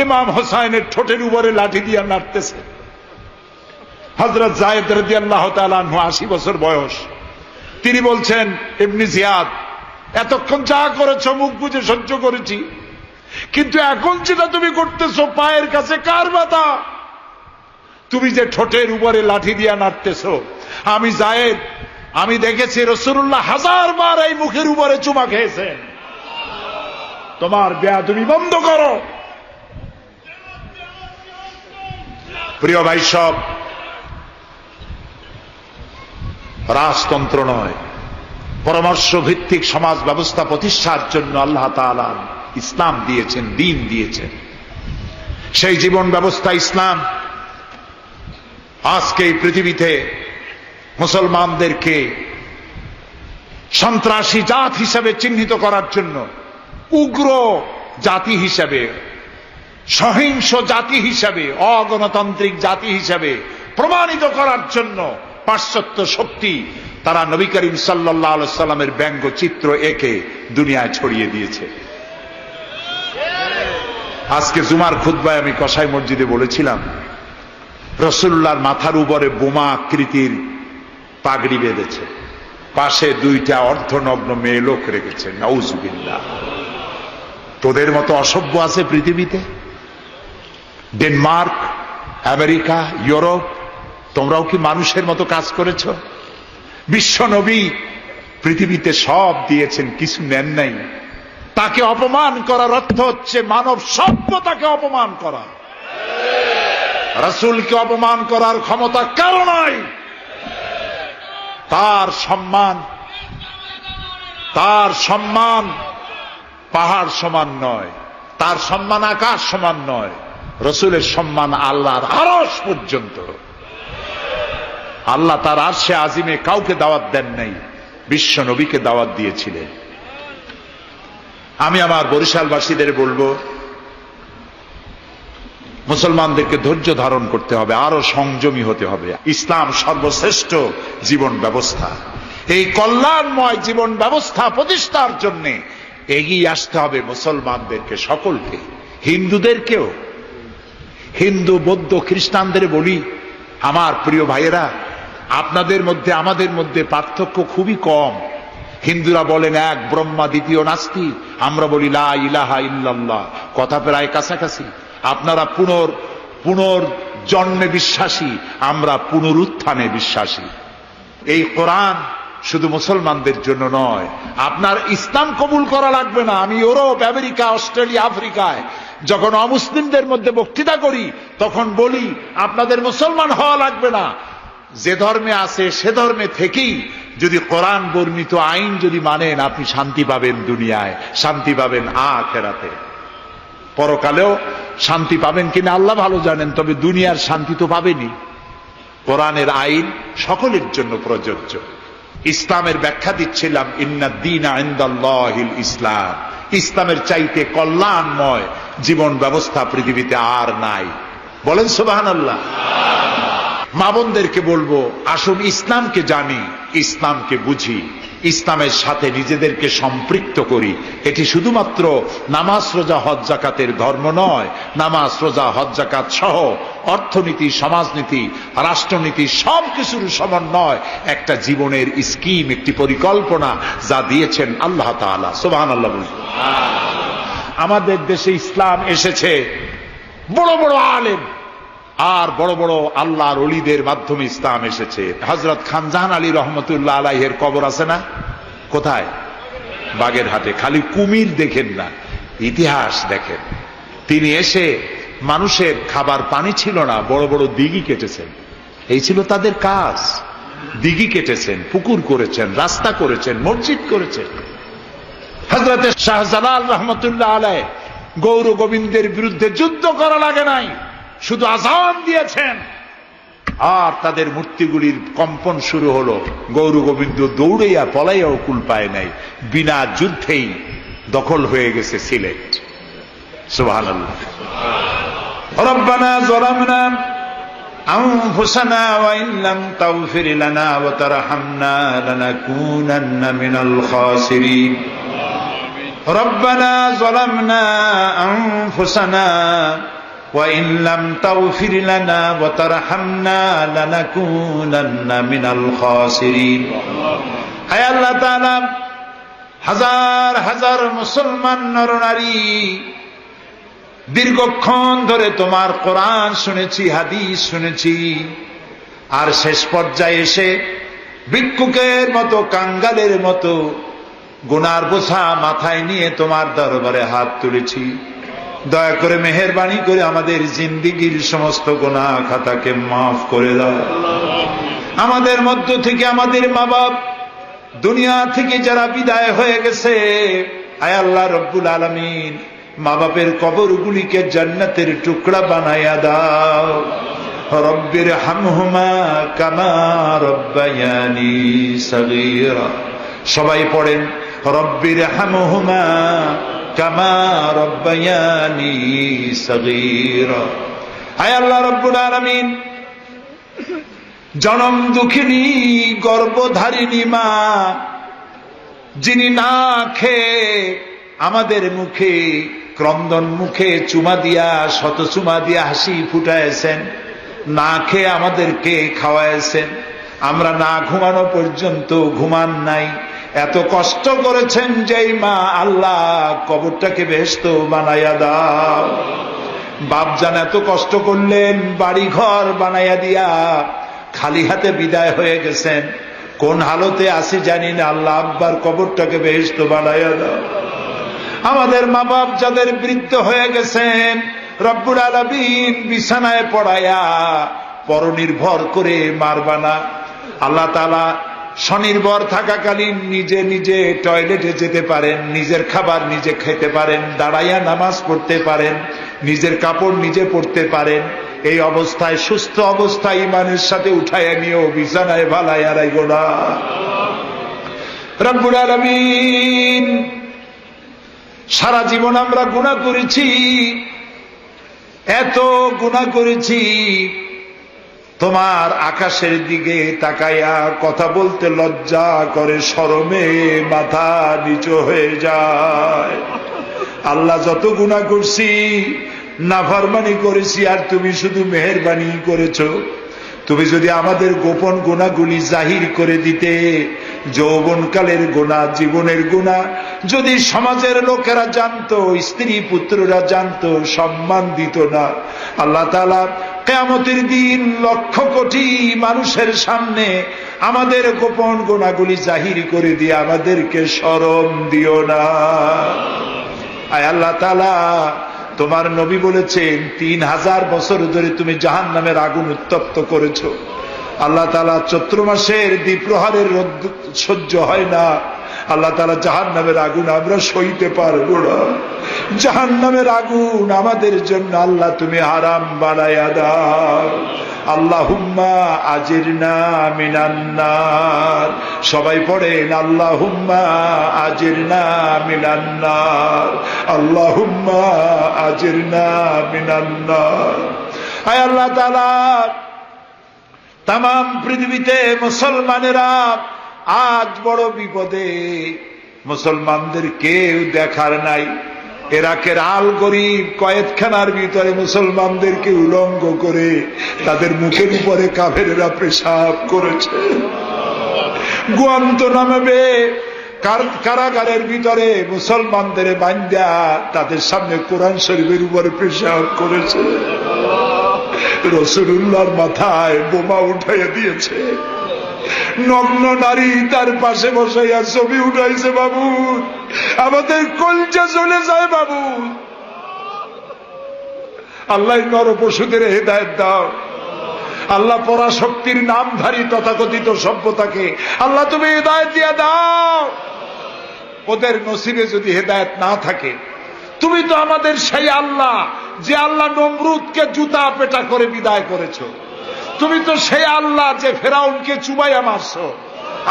ইমাম হোসাইনের ঠোঁটের উপরে লাঠি দিয়ে নাড়তেছে। হযরত যায়েদ রাদিয়াল্লাহু তাআলা আনহু 80 বছর বয়স, তিনি বলছেন, ইবনে জিয়াদ, এতক্ষণ যা করেছ মুখ বুজে সহ্য করেছি, কিন্তু এখন যেটা তুমি করতেছো পায়ের কাছে কার ব্যথা? তুমি যে ঠোঁটের উপরে লাঠি দিয়া নাড়তেছ, আমি যায়েদ, আমি দেখেছি রাসূলুল্লাহ 1000 বার এই মুখের উপরে চুমা খেয়েছেন। তোমার বেয়াদবি বন্ধ করো। প্রিয় ভাই সব, রাজতন্ত্র নয়, পরামর্শ ভিত্তিক সমাজ ব্যবস্থা প্রতিষ্ঠার জন্য আল্লাহ তাআলা ইসলাম দিয়েছেন, দ্বীন দিয়েছেন। সেই জীবন ব্যবস্থা ইসলাম আজকে এই পৃথিবীতে মুসলমানদেরকে সন্ত্রাসী জাত হিসেবে চিহ্নিত করার জন্য, উগ্র জাতি হিসেবে, সহিংস জাতি হিসেবে, অগণতান্ত্রিক জাতি হিসেবে প্রমাণিত করার জন্য পাশ্চাত্য শক্তি তারা নবী করিম সাল্লাল্লাহু আলাইহি সাল্লামের ব্যঙ্গচিত্র এঁকে দুনিয়ায় ছড়িয়ে দিয়েছে। আজকে জুমার খুতবায় আমি কসাই মসজিদে বলেছিলাম, রাসূলুল্লাহর মাথার উপরে বোমা আকৃতির পাগড়ি বেঁধেছে। পাশে দুইটা অর্ধনগ্ন মেয়ে লোক রেখেছেন। নাউজুবিল্লাহ। তোদের মতো অসভ্য আছে পৃথিবীতে? ডেনমার্ক, আমেরিকা, ইউরোপ, তোমরাও কি মানুষের মতো কাজ করেছ? বিশ্ব নবী পৃথিবীতে সব দিয়েছেন, কিছু নেন নাই। তাকে অপমান করার অর্থ হচ্ছে মানব সভ্যতাকে অপমান করা। রাসূলকে অপমান করার ক্ষমতা কারো নাই। তার সম্মান পাহাড় সমান নয়, তার সম্মান আকাশ সমান নয়। রাসূলের সম্মান আল্লাহর আরশ পর্যন্ত। আল্লাহ তার আরশে আজিমে কাউকে দাওয়াত দেন নাই, বিশ্ব নবীকে দাওয়াত দিয়েছিলেন। আমি আমার বরিশালবাসীদের বলবো, মুসলমানদেরকে ধৈর্য ধারণ করতে হবে, আরো সংযমী হতে হবে। ইসলাম সর্বশ্রেষ্ঠ জীবন ব্যবস্থা। এই কল্যাণময় জীবন ব্যবস্থা প্রতিষ্ঠার জন্য এগিয়ে আসতে হবে মুসলমানদেরকে, সকলকে, হিন্দুদেরকেও। হিন্দু, বৌদ্ধ, খ্রিস্টানদের বলি, আমার প্রিয় ভাইয়েরা, আপনাদের মধ্যে আমাদের মধ্যে পার্থক্য খুবই কম। হিন্দুরা বলেন এক ব্রহ্মা, দ্বিতীয় নাস্তি। আমরা বলি লা ইলাহা ইল্লাল্লাহ। কথা প্রায় কাছাকাছি। আপনারা পুনর্জন্মে বিশ্বাসী, আমরা পুনরুত্থানে বিশ্বাসী। এই কোরআন শুধু মুসলমানদের জন্য নয়। আপনার ইসলাম কবুল করা লাগবে না। আমি ইউরোপ, আমেরিকা, অস্ট্রেলিয়া, আফ্রিকায় যখন অমুসলিমদের মধ্যে বক্তৃতা করি তখন বলি আপনাদের মুসলমান হওয়া লাগবে না। যে ধর্মে আছে সে ধর্মে থেকেই যদি কোরআন বর্ণিত আইন যদি মানেন, আপনি শান্তি পাবেন দুনিয়ায়, শান্তি পাবেন আখিরাতে। পরকালেও শান্তি পাবেন কিনা আল্লাহ ভালো জানেন, তবে দুনিয়ার শান্তি তো পাবেনই। কোরআনের আইন সকলের জন্য প্রযোজ্য। ইসলামের ব্যাখ্যা দিচ্ছিলাম, ইন্নাদ-দীনা ইনদাল্লাহিল ইসলাম। ইসলামের চাইতে কল্যাণময় জীবন ব্যবস্থা পৃথিবীতে আর নাই। বলেন সুবহানাল্লাহ। মা বোনদেরকে বলবো, আসুন ইসলামকে জানি, ইসলামকে বুঝি, ইসলামের সাথে নিজেদেরকে সম্পৃক্ত করি। এটি শুধুমাত্র নামাজ, রোজা, হজ, যাকাতের ধর্ম নয়। নামাজ, রোজা, হজ, যাকাত সহ অর্থনীতি, সমাজনীতি, রাষ্ট্রনীতি সবকিছুর সমন্বয় একটা জীবনের স্কিম, একটি পরিকল্পনা যা দিয়েছেন আল্লাহ তাআলা। সুবহানাল্লাহ। আমাদের দেশে ইসলাম এসেছে বড় বড় আলেম আর বড় বড় আল্লাহর ওলিদের মাধ্যমে ইসলাম এসেছে। হযরত খানজাহান আলী রহমতুল্লাহ আলাইহির কবর আছে না? কোথায়? বাগেরহাটে। খালি কুমির দেখেন না, ইতিহাস দেখেন। তিনি এসে, মানুষের খাবার পানি ছিল না, বড় বড় দিঘি কেটেছেন। এই ছিল তাদের কাজ। দিঘি কেটেছেন, পুকুর করেছেন, রাস্তা করেছেন, মসজিদ করেছেন। হযরত শাহজালাল রহমতুল্লাহ আলাইহি গৌর গোবিন্দের বিরুদ্ধে যুদ্ধ করা লাগে নাই, শুধু আযান দিয়েছেন আর তাদের মূর্তিগুলির কম্পন শুরু হলো। গৌর গোবিন্দ দৌড়াইয়া পলাইয়াও কুল পায় নাই, বিনা যুদ্ধেই দখল হয়ে গেছে সিলেট। সুবহানাল্লাহ। রব্বানা যালামনা আনফুসানা ওয়া ইন লাম তাগফির লানা ওয়া তারহামনা লানাকুনান্না মিনাল খাসিরিন। রব্বানা যালামনা আনফুসানা وَإِن لَّمْ تَغْفِرْ لَنَا وَتَرْحَمْنَا لَنَكُونَنَّ مِنَ الْخَاسِرِينَ। হায় আল্লাহ তাআলা, হাজার হাজার মুসলমান নরনারী দীর্ঘক্ষণ ধরে তোমার কোরআন শুনেছি, হাদিস শুনেছি, আর শেষ পর্যায়ে এসে ভিক্ষুকের মতো, কাঙ্গালের মতো গুনার বোঝা মাথায় নিয়ে তোমার দরবারে হাত তুলেছি। দয়া করে মেহেরবানি করে আমাদের জিন্দেগীর সমস্ত গুনাহ খাতাকে মাফ করে দাও। আমাদের মধ্য থেকে আমাদের মা বাপ দুনিয়া থেকে যারা বিদায় হয়ে গেছে, আয় আল্লাহ রব্বুল আলামিন, মা বাপের কবরগুলিকে জান্নাতের টুকরা বানায়া দাও। রব্বির হামহুমা কামা রব্বায়ানি সগীরা। সবাই পড়েন, রব্বির হামহুমা কামা রব্বায়ানি সগীরা। হায় আল্লাহ রব্বুল আলামিন, জনম দুঃখিনী গর্ভধারিণী মা, যিনি না খেয়ে আমাদের মুখে, ক্রন্দন মুখে চুমা দিয়া, শত চুমা দিয়া হাসি ফুটাইছেন, না খেয়ে আমাদেরকে খাওয়াইছেন, আমরা না ঘুমানো পর্যন্ত ঘুমান নাই। এত কষ্ট করেছেন যেই মা, আল্লাহ কবরটাকে বেহেশত বানাইয়া দাও। বাপজান এত কষ্ট করলেন, বাড়ি ঘর বানাইয়া দিয়া খালি হাতে বিদায় হয়ে গেছেন। কোন হালতে আসি জানি না, আল্লাহ আব্বার কবরটাকে বেহেশত বানাইয়া দাও। আমাদের মা বাপ যাদের বৃদ্ধ হয়ে গেছেন, রব্বুল আলামিন বিছানায় পড়ায়া পরনির্ভর করে মারবা না। আল্লাহ তাআলা স্বনির্ভর থাকাকালীন নিজে নিজে টয়লেটে যেতে পারেন, নিজের খাবার নিজে খেতে পারেন, দাঁড়াইয়া নামাজ পড়তে পারেন, নিজের কাপড় নিজে পরতে পারেন। এই অবস্থায়, সুস্থ অবস্থায় ইমানের সাথে উঠাইয়া নিয়েও বিছানায় ভালাইয়া রাইগো না। রব্বুল আলামিন, সারা জীবন আমরা গুনাহ করেছি, এত গুনাহ করেছি, তোমার আকাশের দিকে তাকাইয়া কথা বলতে লজ্জা করে, শরমে মাথা নিচু হয়ে যায়। আল্লাহ, যত গুনাহ করছি, নাফরমানি করেছি, আর তুমি শুধু মেহেরবানি করেছো। তুমি যদি আমাদের গোপন গুনাহগুলি জাহির করে দিতে, যৌবনকালের গুনাহ, জীবনের গুনাহ যদি সমাজের লোকেরা জানতো, স্ত্রী পুত্ররা জানতো, সম্মান দিত না। আল্লাহ তাআলা কিয়ামতের দিন লক্ষ কোটি মানুষের সামনে আমাদের গোপন গুনাহগুলি জাহির করে দিয়ে আমাদেরকে শরম দিও না। আয় আল্লাহ তাআলা, তোমার নবী বলেছেন 3000 বছর ধরে তুমি জাহান্নামের আগুন উত্তপ্ত করেছো। আল্লাহ তাআলা চৈত্র মাসের দ্বিপ্রহরের রোদ সহ্য হয় না। আল্লাহ তাআলা জাহান্নামের আগুন আমরা সইতে পারবো না। জাহান্নামের আগুন আমাদের জন্য আল্লাহ তুমি হারাম বানায়া দাও। আল্লাহুম্মা আজিরনা মিনান নার। সবাই পড়েন আল্লাহুম্মা আজিরনা মিনান নার, আল্লাহুম্মা আজিরনা মিনান নার। আয় আল্লাহ তাআলা, তামাম পৃথিবীতে মুসলমানেরা আজ বড় বিপদে। মুসলমানদের কেউ দেখার নাই। ইরাকের আল গরিব কয়েদখানার ভিতরে মুসলমানদেরকে উলঙ্গ করে তাদের মুখের উপরে কাফেরেরা পেশাব করেছে। গুয়ান্তানামো কারাগারের ভিতরে মুসলমানদের বান্দা তাদের সামনে কোরআন শরীফের উপরে পেশাব করেছে। রাসূলুল্লাহর মাথায় বোমা উঠাইয়া দিয়েছে। নগ্ন নারী তার পাশে বসাইয়া ছবি উঠাইছে। বাবু, আমাদের কলজা চলে যায় বাবু। আল্লাহ নরপশুদের হেদায়েত দাও। আল্লাহ পরাশক্তির নামধারী তথাকথিত সভ্যতাকে আল্লাহ তুমি হেদায়েত দিয়া দাও। ওদের নসিবে যদি হেদায়েত না থাকে, তুমি তো আমাদের সেই আল্লাহ যে আল্লাহ নমরুদকে জুতা পেটা করে বিদায় করেছো। তুমি তো সেই আল্লাহ যে ফেরাউনকে চুবাইয়া মারছো।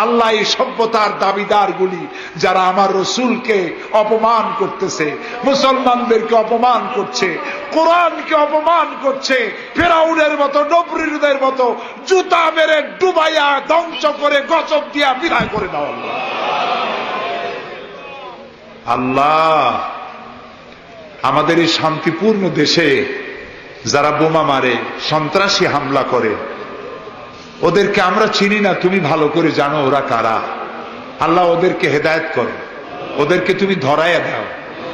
আল্লাহ, এই সভ্যতার দাবিদার গুলি যারা আমার রসুলকে অপমান করতেছে, মুসলমানদেরকে অপমান করছে, কোরআনকে অপমান করছে, ফেরাউনের মতো নমরুদের মতো জুতা মেরে ডুবাইয়া ধ্বংস করে গজব দিয়া বিদায় করে দাও। আল্লাহ, আমাদের এই শান্তিপূর্ণ দেশে যারা বোমা মারে, সন্ত্রাসী হামলা করে, ওদেরকে আমরা চিনি না, তুমি ভালো করে জানো ওরা কারা। আল্লাহ, ওদেরকে হেদায়েত করো, ওদেরকে তুমি ধরাইয়া দাও।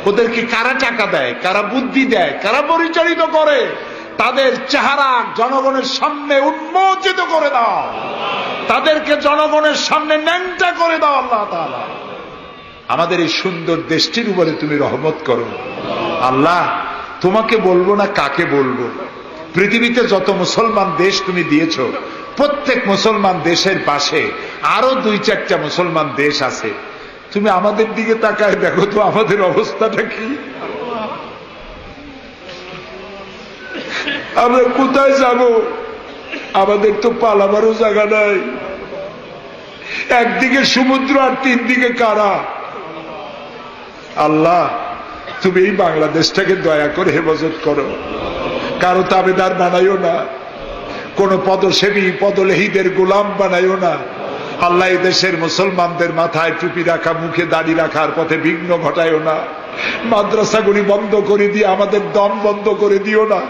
ওদেরকে কারা টাকা দেয়, কারা বুদ্ধি দেয়, কারা পরিচালিত করে, তাদের চেহারা জনগণের সামনে উন্মোচিত করে দাও। তাদেরকে জনগণের সামনে ন্যাংটা করে দাও। আল্লাহ তাআলা, আমাদের এই সুন্দর দেশটির উপরে তুমি রহমত করো। আল্লাহ, তোমাকে বলবো না কাকে বলবো। পৃথিবীতে যত মুসলমান দেশ তুমি দিয়েছো, প্রত্যেক মুসলমান দেশের পাশে আরো 2-4টা মুসলমান দেশ আছে। তুমি আমাদের দিকে তাকায় দেখো তো আমাদের অবস্থাটা কি। আমরা কোথায় যাব? আমাদের তো পালাবারও জায়গা নাই। একদিকে সমুদ্র আর 3 দিকে কারা। আল্লাহ, তুমি এই বাংলাদেশটাকে দয়া করে হেফাজত করো। কারো তাবেদার বানাইও না, কোন পদসেবী পদলেহীদের গোলাম বানাইও না। আল্লাহ, এই দেশের মুসলমানদের মাথায় টুপি রাখা, মুখে দাড়ি রাখার পথে বিঘ্ন ঘটাইও না। মাদ্রাসাগুলি বন্ধ করে দিয়ে আমাদের দম বন্ধ করে দিও না।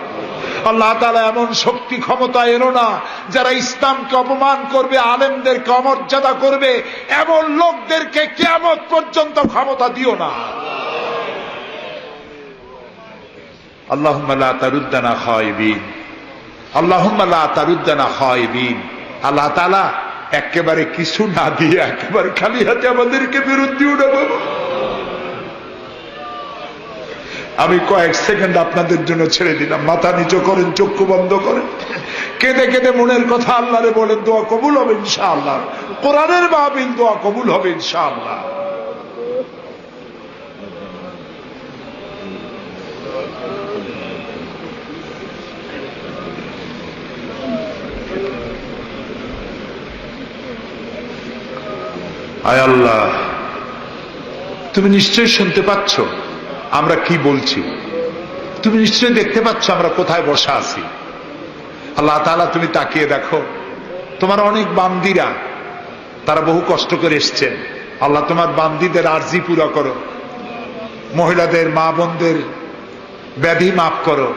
আল্লাহ তাআলা এমন শক্তি ক্ষমতা এলো না যারা ইসলামকে অপমান করবে, আলেমদেরকে অমর্যাদা করবে, এমন লোকদেরকে কিয়ামত পর্যন্ত ক্ষমতা দিও না। আল্লাহুম্মা লা তারুদ্দানা খায়িবিন, আল্লাহুম্মা লা তারুদ্দানা খায়িবিন। আল্লাহ তাআলা একেবারে কিছু না দিয়ে একেবারে খালি হাতে আমাদেরকে ফেরত দিও না বাবা। আমি কয়েক সেকেন্ড আপনাদের জন্য ছেড়ে দিলাম। মাথা নিচু করেন, চক্ষু বন্ধ করেন, কেঁদে কেঁদে মনের কথা আল্লাহরে বলেন, দোয়া কবুল হবে ইনশাআল্লাহ। কোরআনের মাহফিল, দোয়া কবুল হবে ইনশাআল্লাহ। আয় আল্লাহ, তুমি নিশ্চয়ই শুনতে পাচ্ছ আমরা কি বলছি, তুমি নিশ্চয়ই দেখতে পাচ্ছ আমরা কোথায় বসা আছি। আল্লাহ তাআলা তুমি তাকিয়ে দেখো, তোমার অনেক বান্দিরা তারা বহু কষ্ট করে এসছেন। আল্লাহ তোমার বান্দিদের আরজি পুরা করো, মহিলাদের মা বোনদের ব্যাধি মাফ করো,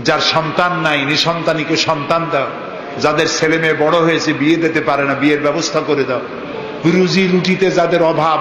যার সন্তান নাই নিঃসন্তানীকে সন্তান দাও, যাদের ছেলে মেয়ে বড় হয়েছে বিয়ে দিতে পারে না বিয়ের ব্যবস্থা করে দাও, রুজি রুটিতে যাদের অভাব